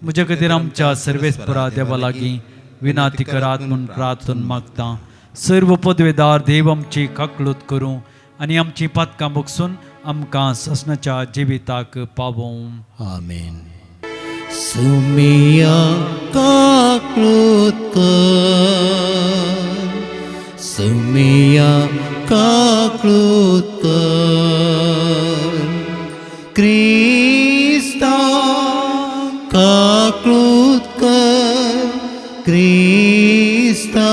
म्हजे खातीर आमच्या सर्वेस्परा देवा लागीं विनाती करात म्हूण प्रार्थना मागता. सर्व पदवेदार देव आमची काकलूत करूं आनी आमची पथकां भोगसून आमकां ससनाच्या जिविताक पावों. आमेन. सोम्या काकलूत कर. सोम्या काकलूत कर. क्रिस्ता काकलूत कर. क्रिस्ता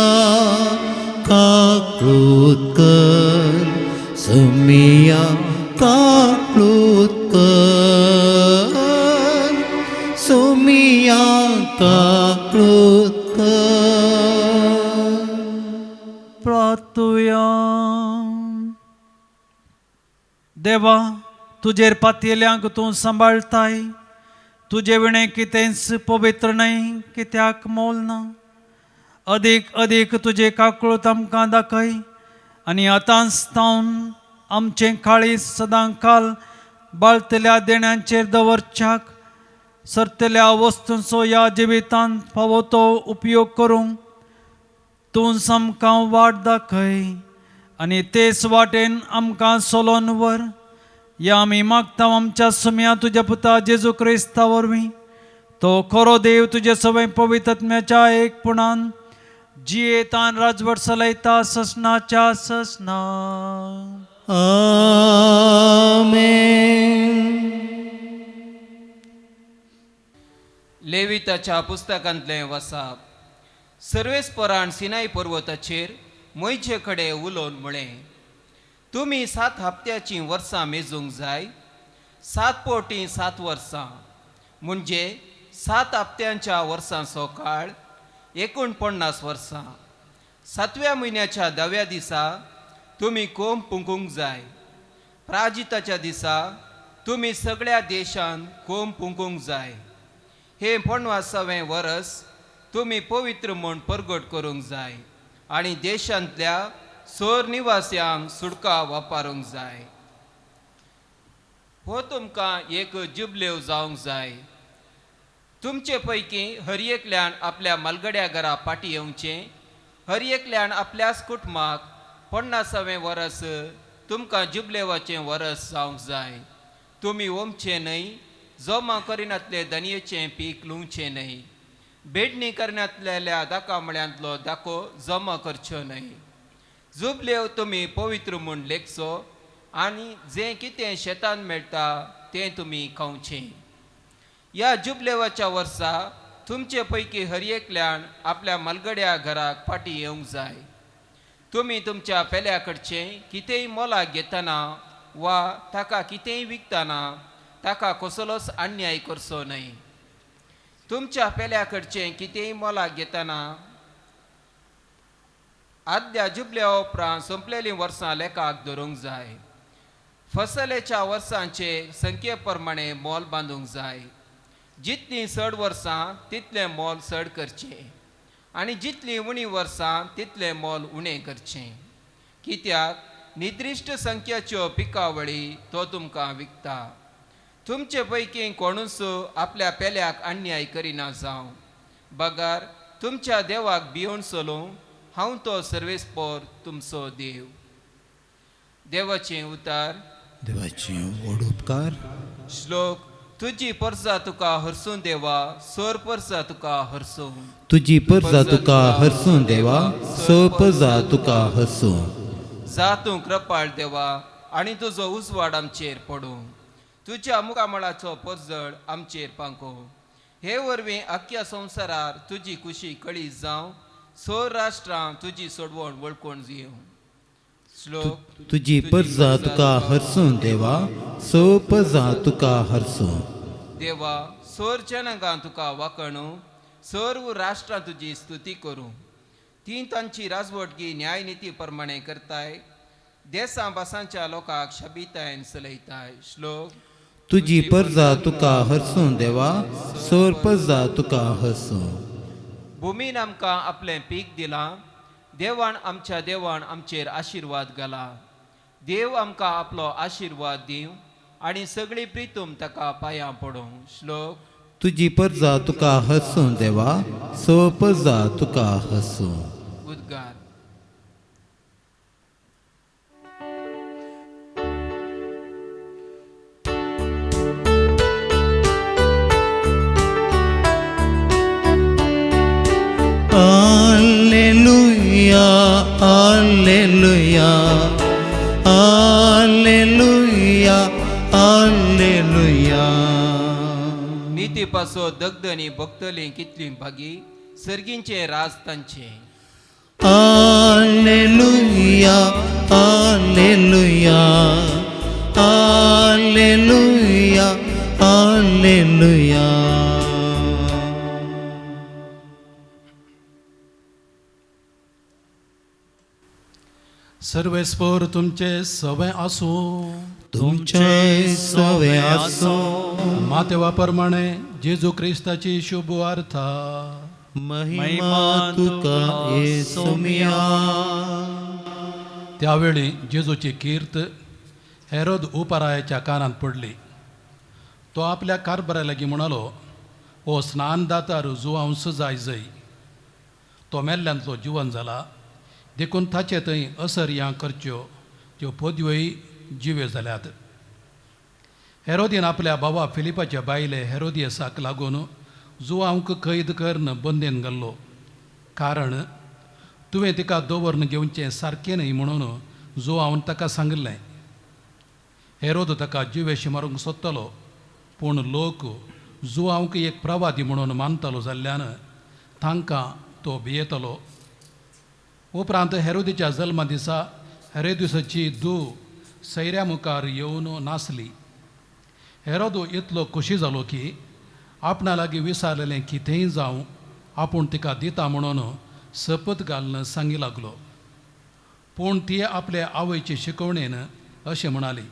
काकलूत कर. सोम्या काकलूत कर. सोम्या काकलूत कर. प्रार्थुया. देवा तुजेर पातयेल्यांक तूं सांबाळताय. तुझे विणे कितेंच पवित्र नाही कित्याक मोल ना. अदीक अदीक तुझे काकूळत आमकां दाखय आनी आतांच तावन आमचें काळीज सदां काल बाळतल्या देण्यांचेर दवरच्याक सरतल्या वस्तूंचो ह्या जिवितांत फावो तो उपयोग करूंक तूं आमकां वाट दाखय आनी तेच वाटेन आमकां चलोन व्हर. या आमी मागता आमच्या सुम्या तुज्या पुता जेजू क्रिस्ता वरवीं. तो खरो देव तुजे सवय पवित्रत्म्याच्या एकपणान जियेतान राजवट चलयता ससनाच्या ससना. आमेन. लेविताच्या पुस्तकांतलें वसाप. सर्वेस्परान सिनाय पर्वताचेर मोयचे कडे उलोवन म्हळें, तुमी 7 हप्त्याचीं वर्सां मेजूंक जाय. 7 पोवटी 7 वर्सां म्हणजे 7 हप्त्यांच्या वर्सांचो काळ 49 वर्सां. 7व्या म्हयन्याच्या 10व्या दिसा तुमी कोंब पुंकूंक जाय. प्राजिताच्या दिसा तुमी सगळ्या देशांत कोंब पुंकूंक जाय. हे 50वें वर्स तुमी पवित्र म्हूण परगट करूंक जाय आनी देशांतल्या सोर निवास्यांक सुडका वापरूंक जाय. हो तुमकां एक जुबलेव जावंक जाय. तुमचे पैकी हर एकल्यान आपल्या मालगड्या घरा पाटी येवचें. हर एकल्यान आपल्याच कुटुंबाक 50वें वर्स तुमकां जुबलेवाचें वर्स जावंक जाय. तुमी ओमचें न्हय, जमा करिनातले दनयेचें पीक लुंवचें न्हय. बेडणी करनातल्या दाकामळ्यांतलो दाको जमा करच्यो न्हय. जुबलेव तुमी पवित्र म्हूण लेखचो आनी जें कितें शेतान मेळटा तें तुमी खावचें. ह्या जुबलेवाच्या वर्सा तुमचे पैकी हर एकल्यान आपल्या मालगड्या घराक फाटीं येवंक जाय. तुमी तुमच्या पेल्या कडचें कितेंय मोलाक घेतना वा ताका कितेंय विकतना ताका कसलोच अन्याय करचो न्हय. तुमच्या पेल्या कडचें कितेंय मोलाक घेतना आदल्या जुबल्या उपरांत संपलेलीं वर्सां लेखाक धरूंक जाय. फसलेच्या वर्सांचे संख्ये प्रमाणे मोल बांदूंक जाय. जितलीं चड वर्सां तितलें मोल चड करचें आनी जितलीं उणी वर्सां तितलें मोल उणें करचें. कित्याक निर्दिश्ट संख्याच्यो पिकावळी तो तुमकां विकता. तुमचे पैकी कोणूच आपल्या पेल्याक अन्याय करिना जावं. बगार तुमच्या देवाक भिवून चलूं. हांव तो सर्वेस्पर तुमचो देव. देवाचें उतार. देवाचें व्हड उपकार. श्लोक. तुजी परजा तुका हरसूं देवा, सोर परजा तुका हरसूं. तुजी परजा तुका हरसूं देवा, स परजा तुका हरसूं. जा तूं कृपाळ देवा आनी तुजो उजवाड आमचेर पडूं. तुज्या मुखामळाचो परजळ आमचेर पांको. हे वरवीं आख्या संवसारार तुजी खुशी कळी जावं. सोर राष्ट्रां तुजी सोडवण वळखून दिवं. श्लोक. तुजी परजा तुका हरसूं देवा, स परजा तुका हरसूं. देवा सोर जनांगां तुका वाखणूं. सर्व राष्ट्रां तुजी स्तुती करूं. ती तांची राजवटगी न्यायनिती प्रमाणे करताय. देसां भासांच्या लोकांक शाबितायेन चलयताय. श्लोक. तुजी परजा तुका हरसूं देवा, सोर परजा तुका हरसूं. भुमीन आमकां आपलें पीक दिलां. देवान आमच्या देवान आमचेर आशिर्वाद घाला. देव आमकां आपलो आशिर्वाद दिवं आनी सगळी प्रितूम ताका पांयां पडूं. श्लोक. तुजी परजा तुका हरसूं देवा, स परजा तुका हरसूं. उद्गार. Alleluia, alleluia, alleluia, alleluia. नीती पासो दगदनी भक्तलीं कितलीं भागी, सर्गींचे राज तांचे. Alleluia, alleluia, alleluia, alleluia. सर्वेस्पर तुमचे सवय आसूं. तुमचे सवे आसूं. मातेवा प्रमाणे जेजू क्रिस्ताची शुभ वार्ता. महिमा तुका येसुमिया. त्यावेळी जेजूची कीर्त हेरोद उपारायाच्या कानात पडली. तो आपल्या कारभारा लागी म्हणालो, ओ स्नानदातार जुवांस जाय जय. तो मेल्ल्यांतलो जिवन जाला देखून ताचे थंय असर या करच्यो ज्यो पदव्योय जिव्यो जाल्यात. हेरोदीन आपल्या भावा फिलिपाच्या बायले हेरोदियसाक लागून जुवांक कैद करन बंदेन घाल्लो. कारण तुवें तिका दवरन घेवचें सारकें न्हय म्हणून जुवांन ताका सांगलें. हेरोद ताका जिवेशी मारूंक सोदतालो, पूण लोक जुवांक एक प्रवादी म्हणून मानतालो जाल्ल्यान तांकां तो भियेतालो. उपरांत हेरोदीच्या जल्मा दिसा हेरोदिसाची धूव सैऱ्या मुखार येवन नाचली. हेरोद इतलो खोशी जालो की आपणा लागीं विसारलेलें कितेंय जावं आपूण तिका दिता म्हणून सपत घालून सांगी लागलो. पूण ती आपल्या आवयचे शिकवणेन अशें म्हणाली,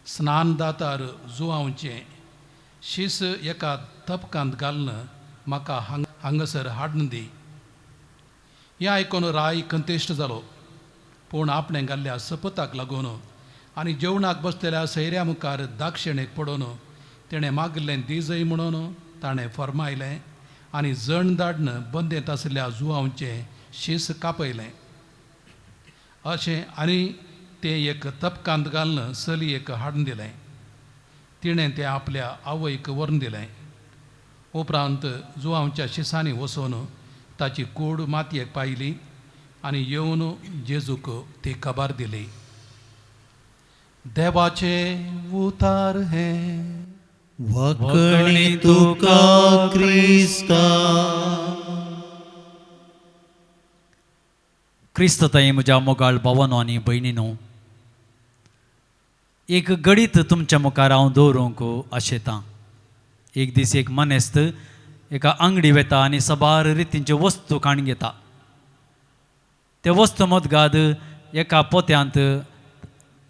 स्नानदातार जुवांचें शीस एका तपकांत घालून म्हाका हांगासर हाडून दी. हें आयकून राय कंतेश्ट जालो. पूण आपणें घाल्ल्या सपताक लागून आनी जेवणाक बसलेल्या सैऱ्या मुखार दाक्षिणेक पडून तेणें मागिल्लें दिजय म्हणून ताणें फर्मायलें आनी जण धाडन बंदेंत आसलेल्या जुवांचें शीस कापयलें. अशें आनी तें एक तपकांत घालून चलयेक हाडून दिलें. तिणें तें आपल्या आवयक व्हरून दिलें. उपरांत जुवांच्या शिसांनी वचून ताची कूड मातयेक पायली आनी येवन जेजूक ती खबर दिली. देवाचे उतार हे. वखणी तुका क्रिस्ता. क्रिस्तताई म्हज्या मोगाळ भावांनो आनी भयणीनो, एक गडीत तुमच्या मुखार हांव दवरूंक आशेतां. एक दीस एक मनेस्त एका अंगडी वेता आनी सबार रितींच्यो वस्तू काण घेता. ते वस्तू मदगाद एका पोत्यांत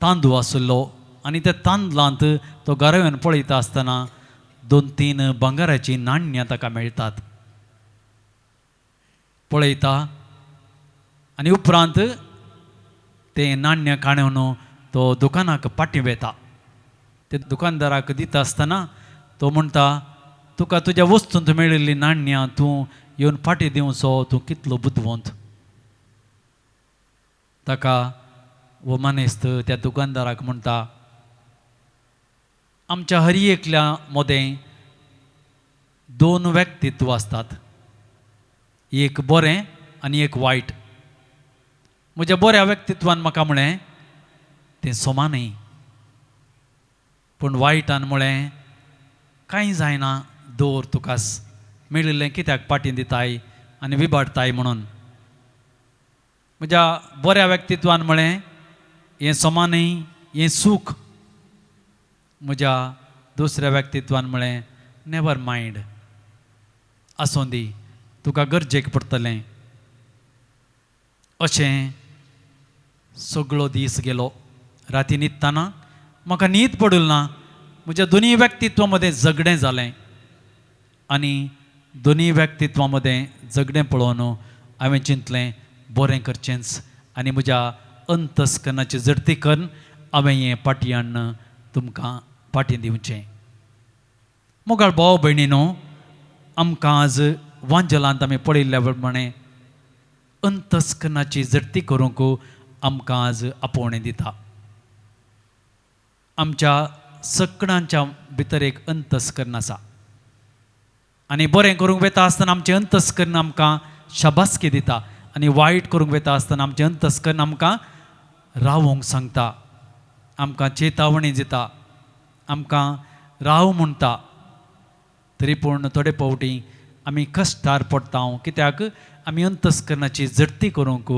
तांदूळ आसलो आनी त्या तांदळांत तो घरा येवन पळयता आसतना 2-3 भांगराची नाण्या ताका मेळटात. पळयता आनी उपरांत ते नाण्य काणून तो दुकानाक पाटी वेता. ते दुकानदाराक दिता आसतना तो म्हणटा, तुका तुज्या वस्तूंत मेळिल्ली नाण्यां तूं येवन फाटी दिवचो, तूं कितलो बुदवंत. ताका वो मनेस्त त्या दुकानदाराक म्हणटा, आमच्या हर एकल्या मोदें 2 व्यक्तित्व आसतात, एक बरें आनी एक वायट. म्हज्या बऱ्या व्यक्तित्वान म्हाका म्हळें तें सोमानय, पूण वायटान म्हळें कांय जायना, दवर तुकास मेळिल्लें कित्याक पाटी दिताय आनी विबाडताय म्हणून. म्हज्या बऱ्या व्यक्तित्वान म्हळें हें सोमानय, हें सूख. म्हज्या दुसऱ्या व्यक्तित्वान म्हळें नेवर मायंड, आसूं दी, तुका गरजेक पडटलें. अशें सगळो दीस गेलो. राती न्हिदतना म्हाका न्हीद पडूल ना. म्हज्या दोनी व्यक्तित्वा मदें झगडें जालें आनी दोनी व्यक्तित्वा मदें झगडें पळोवन हांवें चिंतलें बरें करचेंच आनी म्हज्या अंतस्करणाची जडती करून हांवें हें पाटी हाडून तुमकां पाटी दिवचें. मोगाळ भाव भयणीनो, आमकां आज वांजलांत आमी पळयल्ल्या प्रमाणें अंतस्करणाची जडती करूंक आमकां आज आपोवणें दिता. आमच्या सगळ्यांच्या भितर एक अंतस्करण आसा आनी बरें करूंक वेता आसतना आमचें अंतस्करण आमकां शाबासकी दिता आनी वायट करूंक वेता आसतना आमचें अंतस्करण आमकां रावूंक सांगता, आमकां चेतावणी दिता, आमकां राव म्हणटा. तरी पूण थोडे फावटी आमी कश्टार पडटा, कित्याक आमी अंतस्करणाची जडती करूंक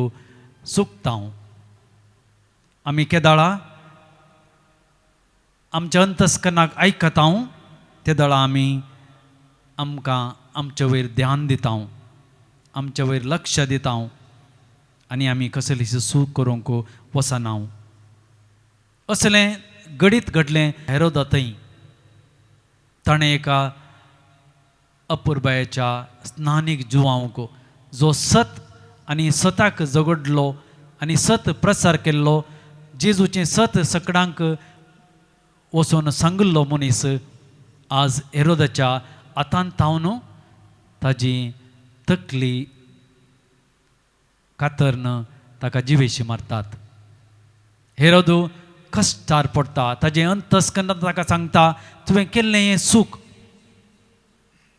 चुकता. आमी केदाळा आमच्या अंतस्करणाक आयकता, ते दाळा आमी आमकां आमचे वयर ध्यान दिता, आमचे वयर लक्ष दिता आनी आमी कसलीशी सूख करूंक वसना. असलें घडीत घडलें हेरोदा थंय. ताणें एका अपुर्बायेच्या स्नानीक जिवांक जो सत आनी सताक झगडलो आनी सत प्रसार केल्लो जेजूचें सत सगळ्यांक वचून सांगल्लो मनीस आज हेरोदाच्या हातांत तावन ताजी तकली कातरन ताका जिवेशी मारतात. हेरोद कश्टार पडटा, ताजें अंतस्करण ताका सांगता तुवें केल्लें हें सूख.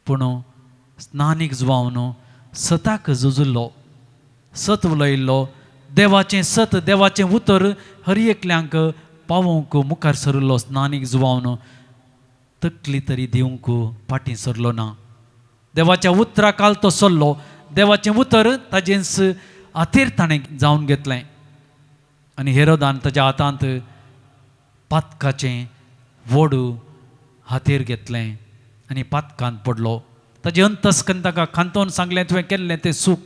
पूण स्नानीक जुवावन सताक झुजलो, सत उलयल्लो, देवाचें सत देवाचें उतर हर एकल्यांक पावोवंक मुखार सरलो. स्नानीक जुवावन तकली तरी दिवंक फाटीं सरलो ना. देवाच्या उतरा काल तो सरलो, देवाचें उतर ताजेंच हातीर ताणें जावन घेतलें आनी हेरोदान ताज्या हातांत पातकाचें व्हड हातीर घेतलें आनी पातकांत पडलो. ताजें अंतस्करण ताका खांतोवन सांगलें तुवें केल्लें तें सूख.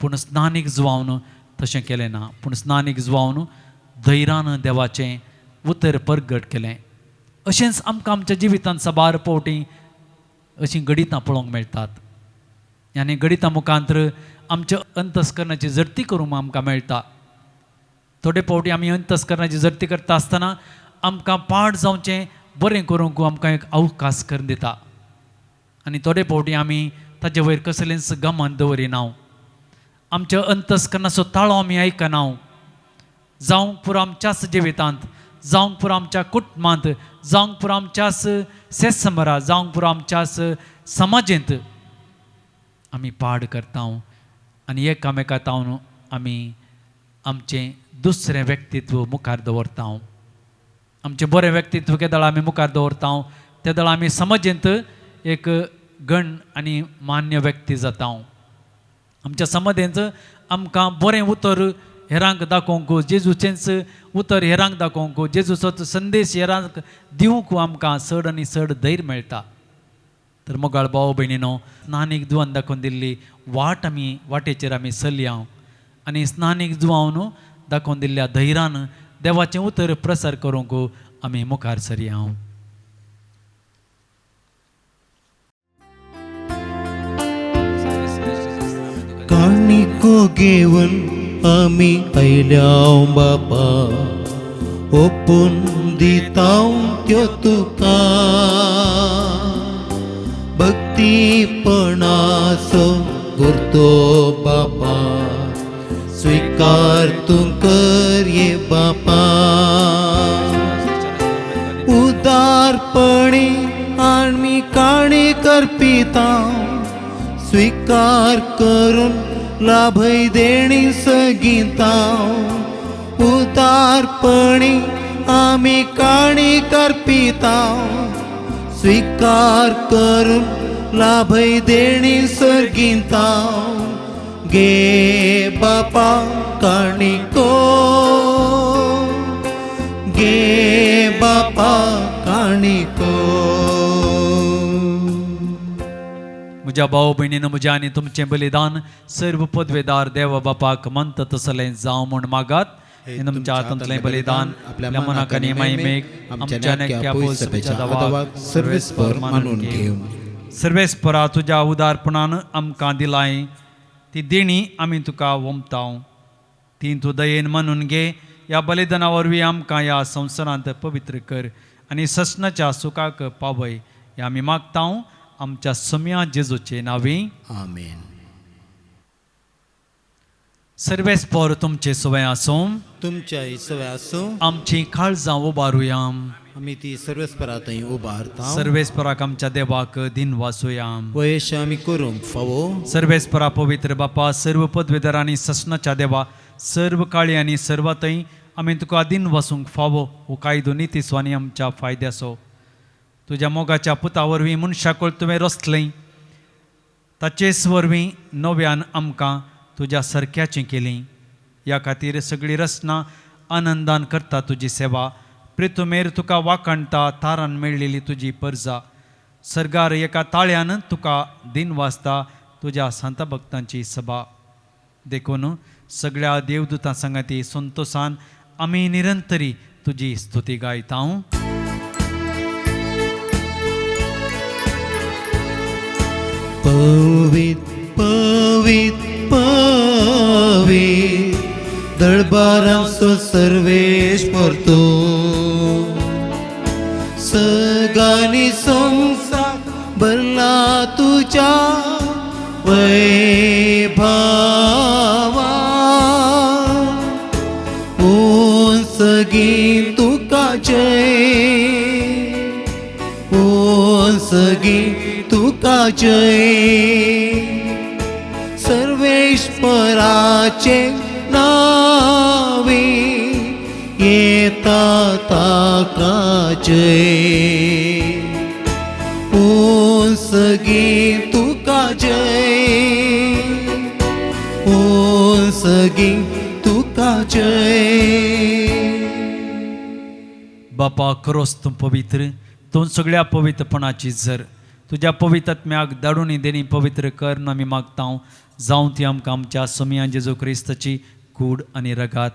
पूण स्नानीक जुवावन तशें केलें ना. पूण स्नानीक जुवावन धैर्यान देवाचें उतर परगट केलें. अशेंच आमकां आमच्या जिवितांत साबार फावटी अशीं गणितां पळोवंक मेळटात आनी गणितां मुखांतर आमच्या अंतस्करणाची जर्ती करूंक आमकां मेळटा. थोडे फावटी आमी अंतस्करणाची जर्ती करता आसतना आमकां पाड जावचें बरें करूंक आमकां एक अवकाश करून दिता आनी थोडे फावटी आमी ताजे वयर कसलेंच गमान दवरिना. आमच्या अंतस्करणाचो ताळो आमी आयकना. जावंक पुरो आमच्याच जिवितांत, जावंक पुरो आमच्या कुटुंबांत, जावंक पुरो आमच्याच सेसमरांत, जावंक पुरो आमच्याच समाजेंत आमी पाड करता आनी एकामेका तावन आमी आमचें दुसरें व्यक्तित्व मुखार दवरता. आमचें बरें व्यक्तित्व केदळ आमी मुखार दवरता ते दळ आमी समाजेंत एक गण आनी मान्य व्यक्ती जाता. आमच्या समाजेंत आमकां बरें उतर हेरांक दाखोवंक, जेजूचेंच उतर हेरांक दाखोवंक, जेजूचो संदेश हेरांक दिवंक आमकां चड आनी चड धैर्य मेळटा. तर मोगाळ भाव भयणीनो, स्नानीक जुवान दाखोवन दिल्ली वाटेचेर आमी चलया आनी स्नानीक जुवावन दाखोवन दिल्ल्या धैर्यान देवाचें उतर प्रसार करूंक आमी मुखार सरया. काणिको घेवन आमी आयल्या बापा, ओपून दितां त्यो तुका. भक्तीपणाचो करतो बापा, स्वीकार तूं कर ये बापा. उदारपणी आमी काणी करपिता, स्वीकार करून लाभय देणी सगीता. उदारपणी आमी काणी करपिता, स्वीकार करून लाभय देणी सर्गिता. गे बापा काणिको, गे बापा काणिको. म्हज्या भाव भयणीनो, म्हज्या आनी तुमचें बलिदान सर्व पदवेदार देवा बापाक मंत तसलें जावं म्हूण मागात. हे तुमच्या हातांतलें बलिदान आपल्या मनाक आनी मायमेक आमच्या नेक्या पयसपेच्या दावाक सर्वेस्पर मानून घेवन. सर्वेस्परा, तुज्या उदारपणान आमकां दिलाय ती देणी आमी तुका वंमताव. ती तूं दयेन मानून घे. ह्या बलिदाना वरवीं आमकां ह्या संवसारांत पवित्र कर आनी ससनाच्या सुखाक पावय. हें आमी मागतां आमच्या सम्या जेजूचे नांवी. आमेन. सर्वेस्पर तुमचे सवय आसूं. तुमच्या सवय आसूं. आमची काळजां उबारुया. आमी ती सर्वेस्परा थंय उबारता. सर्वेस्पराक आमच्या देवाक दिन वासुया. वयश आमी करूंक फावो. सर्वेस्परा पवित्र बापा, सर्व पदवेदार आनी ससनाच्या देवा, सर्व काळी आनी सर्वातय आमी तुका दिन वासूंक फावो. हो कायदो नितीसो आनी आमच्या फायद्याचो. तुज्या मोगाच्या पुता वरवीं मनशाकोळ तुवें रचलें, ताचेच वरवीं नव्यान आमकां तुज्या सारक्याचें केलीं. ह्या खातीर सगळी रचना आनंदान करता तुजी सेवा. प्रितुमेर तुका वाखणटा तारान मेळिल्ली तुजी परजा. सर्गार एका ताळ्यान तुका दिन वाजता तुज्या संत भक्तांची सभा. देखून सगळ्या देवदूतां संगती संतोषान आमी निरंतरी तुजी स्तुती गायता. पवित पवित पवित दळबारांचो सर्वेश्वर तूं सगळ्यांनी संसार भरला तुझ्या वैभवा सगळी तुका जय सगळी तुका जय सर्वेश्वराचे नावे येता ताका जय सगळी तुका जय सगळी तुका जय. बापा खरोच तूं पवित्र, तूं सगळ्या पवित्रपणाची झर, तुज्या पवित्रात्म्याक धाडून देणी पवित्र कर म्हूण आमी मागता. जावं ती आमकां आमच्या समियान जेजू क्रिस्ताची कूड आनी रगात.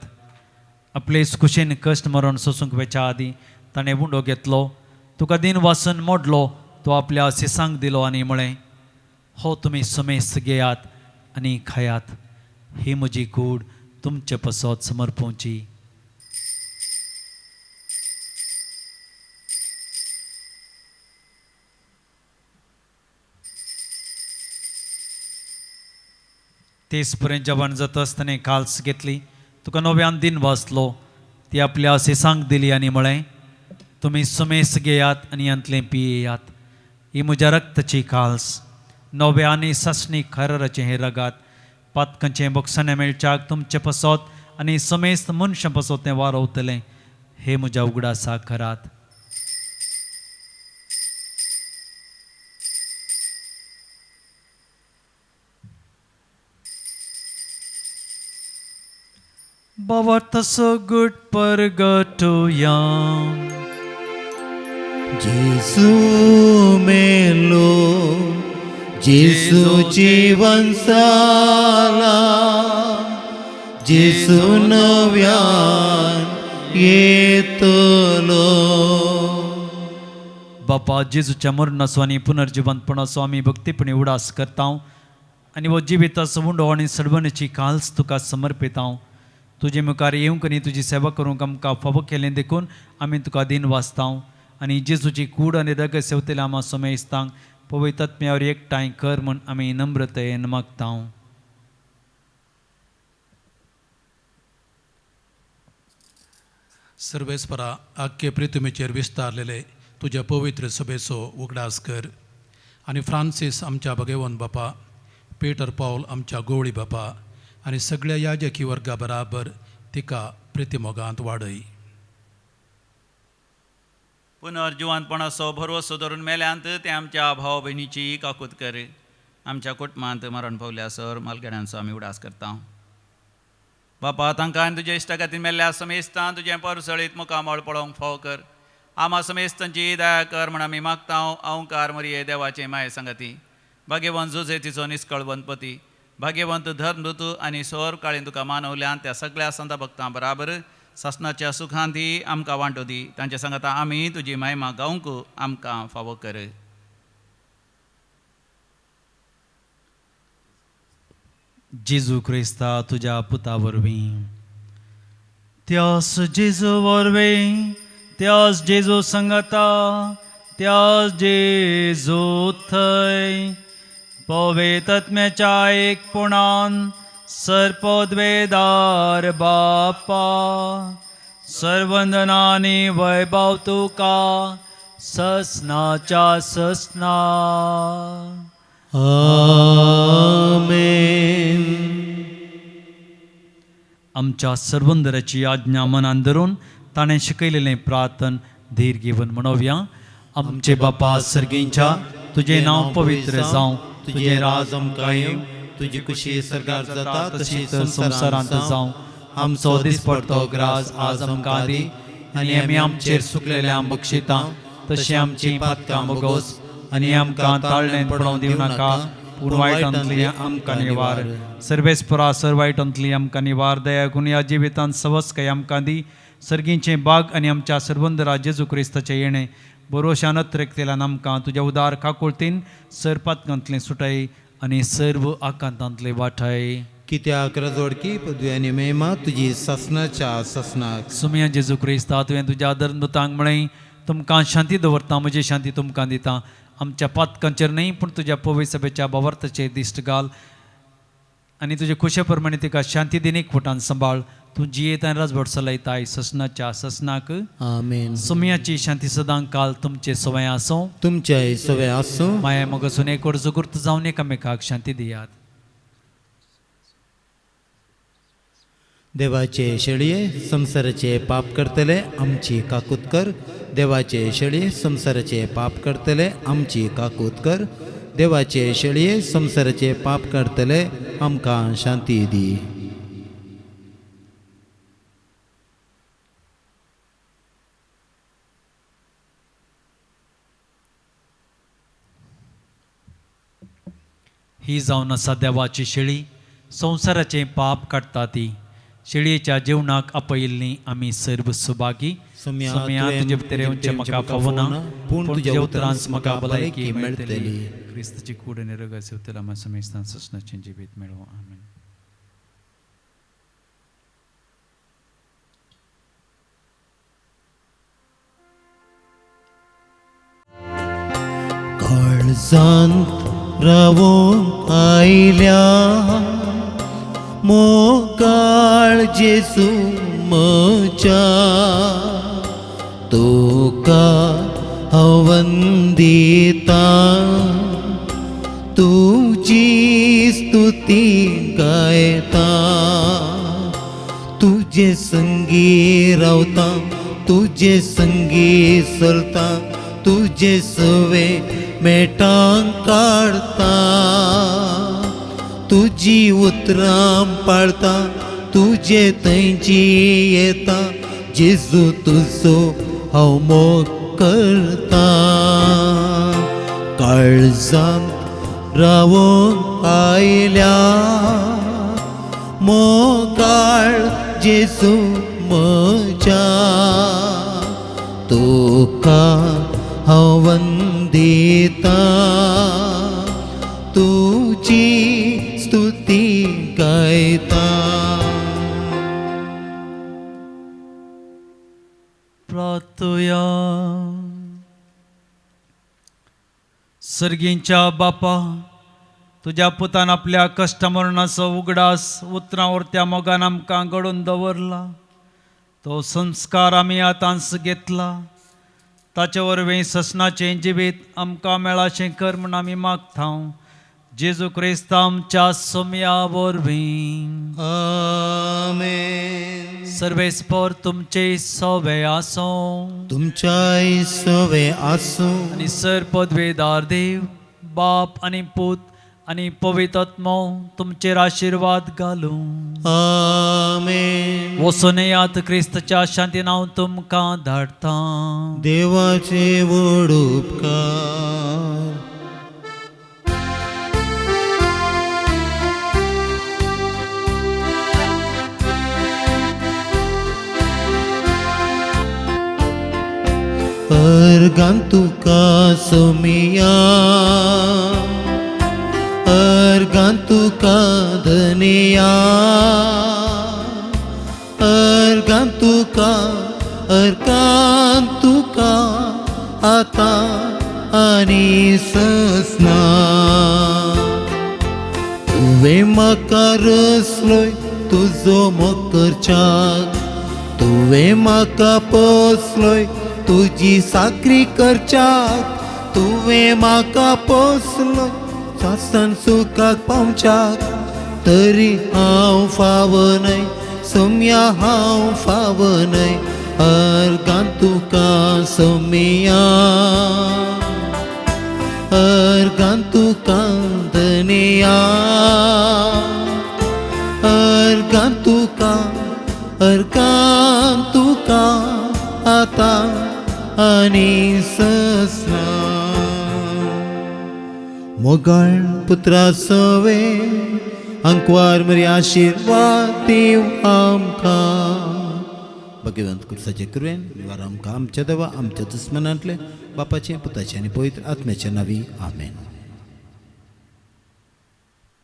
आपले कुशेन कश्ट मरण सोसूंक वेच्या आदी ताणें उंडो घेतलो, तुका दिन वासन मोडलो, तो आपल्या सिसांक दिलो आनी म्हळें, हो तुमी समेस्त घेयात आनी खायात, ही म्हजी कूड तुमचे पसत समर्पोवची. तेच पर्यंत जेवण जाता आसतना काल्स घेतली, तुका नव्यान दिन वाचलो, ती आपल्या सिसांक दिली आनी म्हळें, तुमी समेस्त घेयात आनी यांतलें पियेयात, ही म्हज्या रक्ताची काल्स, नव्या आनी ससणी खराराचें हें रगात, पातकांचें बक्षांनी मेळच्याक तुमचे पसत आनी समेस्त मनशां पसत तें वारवतलें, हे म्हज्या उगडासा करात. Bavat so good purgatoria. जेसू मेलो, जेसू जीवन साला, जेसू नव्यान येतलो. बापा जेजूच्या मरणाचो आनी पुनर्जिवंतपणाचो आमी भक्तीपणी उडास करता आनी हो जिविताचो उंडो आनी सडवणेची काल्स तुका समर्पिता. तुजे मुखार येवंक आनी तुजी सेवा करूंक आमकां फावो केलें देखून आमी तुका दिन वाचता आनी जेजूची कूड आनी रगत सेवतल्या आमा समेस्तांक पवित्रात्म्यावर एकठांय कर म्हूण आमी नम्रतेन मागता. सर्वेस्परा आख्खे पृथ्वीचेर विस्तारलेले तुज्या पवित्र सभेचो उगडास कर आनी फ्रांसीस आमच्या भगेवन बापा, पीटर पौल आमच्या गोवळी बापा आनी सगळ्या याजकी वर्गा बराबर तिका प्रितीमोगांत वाडय. पुनर्जिवंतपणाचो भरवसो धरून मेल्यांत ते आमच्या भाव भयणीची काकूत कर. आमच्या कुटुंबांत मरण पावल्या सर मालगड्यांचो आमी उडास करता. बापा तांकां आनी तुज्या इश्टा खातीर मेल्ल्या समेस्तां तुजें परसळीत मुखामळ पळोवंक फाव कर. आमा समेस्तांची दया कर म्हण आमी मागता. अवंकार मरिये देवाचे माये संगती, भाग्यवंत जोसेफीचो निश्कळवंतपती, भाग्यवंत धर्मदूत आनी सौर काळीन तुका मानवल्यान त्या सगळ्या संत भक्तां बराबर ससनाच्या सुखांती आमकां वांटो दी. तांच्या सांगाता आमी तुजी महिमा गावंक आमकां फावो कर. जेजू क्रिस्ता तुज्या पुता वरवीं, त्यास जेजू वरवीं, त्यास जेजू संगता, त्यास जेजू थंय पवित्रात्म्याच्या एकपुणान सर्पद्वेदार बापा, सर्वंदनानी वैभव तुका ससनाच्या ससना. आमेन. आमच्या सर्वंदराची आज्ञा मनान धरून ताणें शिकयलेलें प्रार्थन धीर घेवन म्हणोवया. आमचे बापा सर्गींच्या, तुजें नांव पवित्र जावं, तुजें राज आमकां येवं, तुजी कुशी सरकार जाता तशी संवसारांत जावं. आमचो दिसपडतो ग्रास आज आमकां दी आनी आमी आमचेर सुकलेल्यांक बक्षिता तशी आमची पातकां बोगोस आनी आमकां ताळणेंत पडोवंक दिवं नाका, पूण वायटांतली आमकां निवार. सर्वेस्परा सर वायटांतली आमकां निवार. दया करून ह्या जिवितांत सवस्काय आमकां दी. सर्गींचें बाग आनी आमच्या सर्वंदरा जेजू क्रिस्ताचें येणें बरोशानत रेकतेला आमकां तुज्या उदार काकुळतीन सर्पातकांतलें सुटाय आनी सर्व आकांतांतले वाठाय. कित्याक रजोडकी पदवी आनी मेमा तुजी ससनाच्या ससनाक. सुमया जेजू क्रिस्ता तुवें तुज्या आदरनुतांक म्हळें तुमकां शांती दवरता म्हजी शांती तुमकां दिता. आमच्या पातकांचेर न्ही पूण तुज्या पवित्र सभेच्या बावर्ताचेर दिश्ट घाल आनी तुजे खुशे प्रमाणे तिका शांती दिन एकवटान सांबाळ. तूं जियेत आनी राजवट चलयताय ससनाच्या ससनाक. आमेन. सुमयाची शांती सदां काल तुमचे सवय आसूं. तुमच्याय सवय आसूं. माया मोगासून एक वर्स गुर्त जावन एकामेकाक शांती दियात. देवाचे शेळये संसाराचे पाप करतले आमची काकूत कर. देवाचे शेळये संसाराचे पाप करतले आमची काकूत कर. देवाचे शेळये संसाराचे पाप करतले आमकां शांती दी. ही जावन आसा देवाची शेळी संसाराचे पाप काडटा ती. शेळयेच्या जेवणाक आपयिल्लीं आमी सर्व सुभागी. सुमया तुजे भितर येवचें म्हाका फावना पूण तुज्या उतरांच म्हाका भलायकी मेळटली. मेळटली. क्रिस्ताची कूड आनी रगत सेवतला म्हाका समेस्तान ससनाचें जिवीत मेळो. आमेन. काळजांत रावोंक आयल्या मोगाळ जेजू म्हज्या तुका हांव वंदिता. तुजी स्तुती गायता. तुजे संगी रावता. तुजे संगी चलता. तुजे सवे मेटांक काडता. तुजी उतरां पाळता. तुजे थंयची येता. जेजू तुजो हांव मोग करता. काळजांत रावोंक आयल्या मोगाळ जेजू म्हज्या तुका हांव वंदिता. तुजी स्तुती गायता. प्रार्थया. सर्गींच्या बापा तुज्या पुतान आपल्या कश्ट मरणाचो उगडास उतरां त्या मोगान आमकां घडोवन दवरला. तो संस्कार आमी आतांच घेतला. ताचे वरवीं ससनाचें जिवीत आमकां मेळाशें कर म्हूण आमी मागता. जेजू क्रिस्त आमच्या सोम्या वरवीं. आमेन. सर्वेस्पर तुमचे सवे आसूं. तुमच्याय सवे आसूं. आनी सर पदवेदार देव बाप आनी पूत आनी पवित्र आत्मो तुमचेर आशिर्वाद घालूं. आमेन. वचून येयात क्रिस्ताच्या शांतीन हांव तुमकां धाडटा. देवाचे व्हड उपकार. अर्गां तुका सोमिया. अर्गां तुका धनिया. अर्गां तुका अर्गां तुका आता आनी ससना. तुवें म्हाका रचलोय तुजो मोग करच्याक. तुवें म्हाका पोसलोय तुजी साकरी करच्याक. तुवें म्हाका पोसलोय सासन सुखाक पावच्याक. तरी हांव फावनय सोम्या हांव फावनय. अर्गां तुका सोमिया. अर्गां तुका धनिया. अर्गां तुका आता आनी ससना. मोगाळ पुत्रा सवे अंकवार मरी आशिर्वाद दिव आमकां. भगवंत कृष्णाचे कृपेन निवार आमकां आमच्या देवा आमच्या दुस्मनांतले बापाचे पुताचे आनी पवित्र आत्म्याच्या नावी आमेन.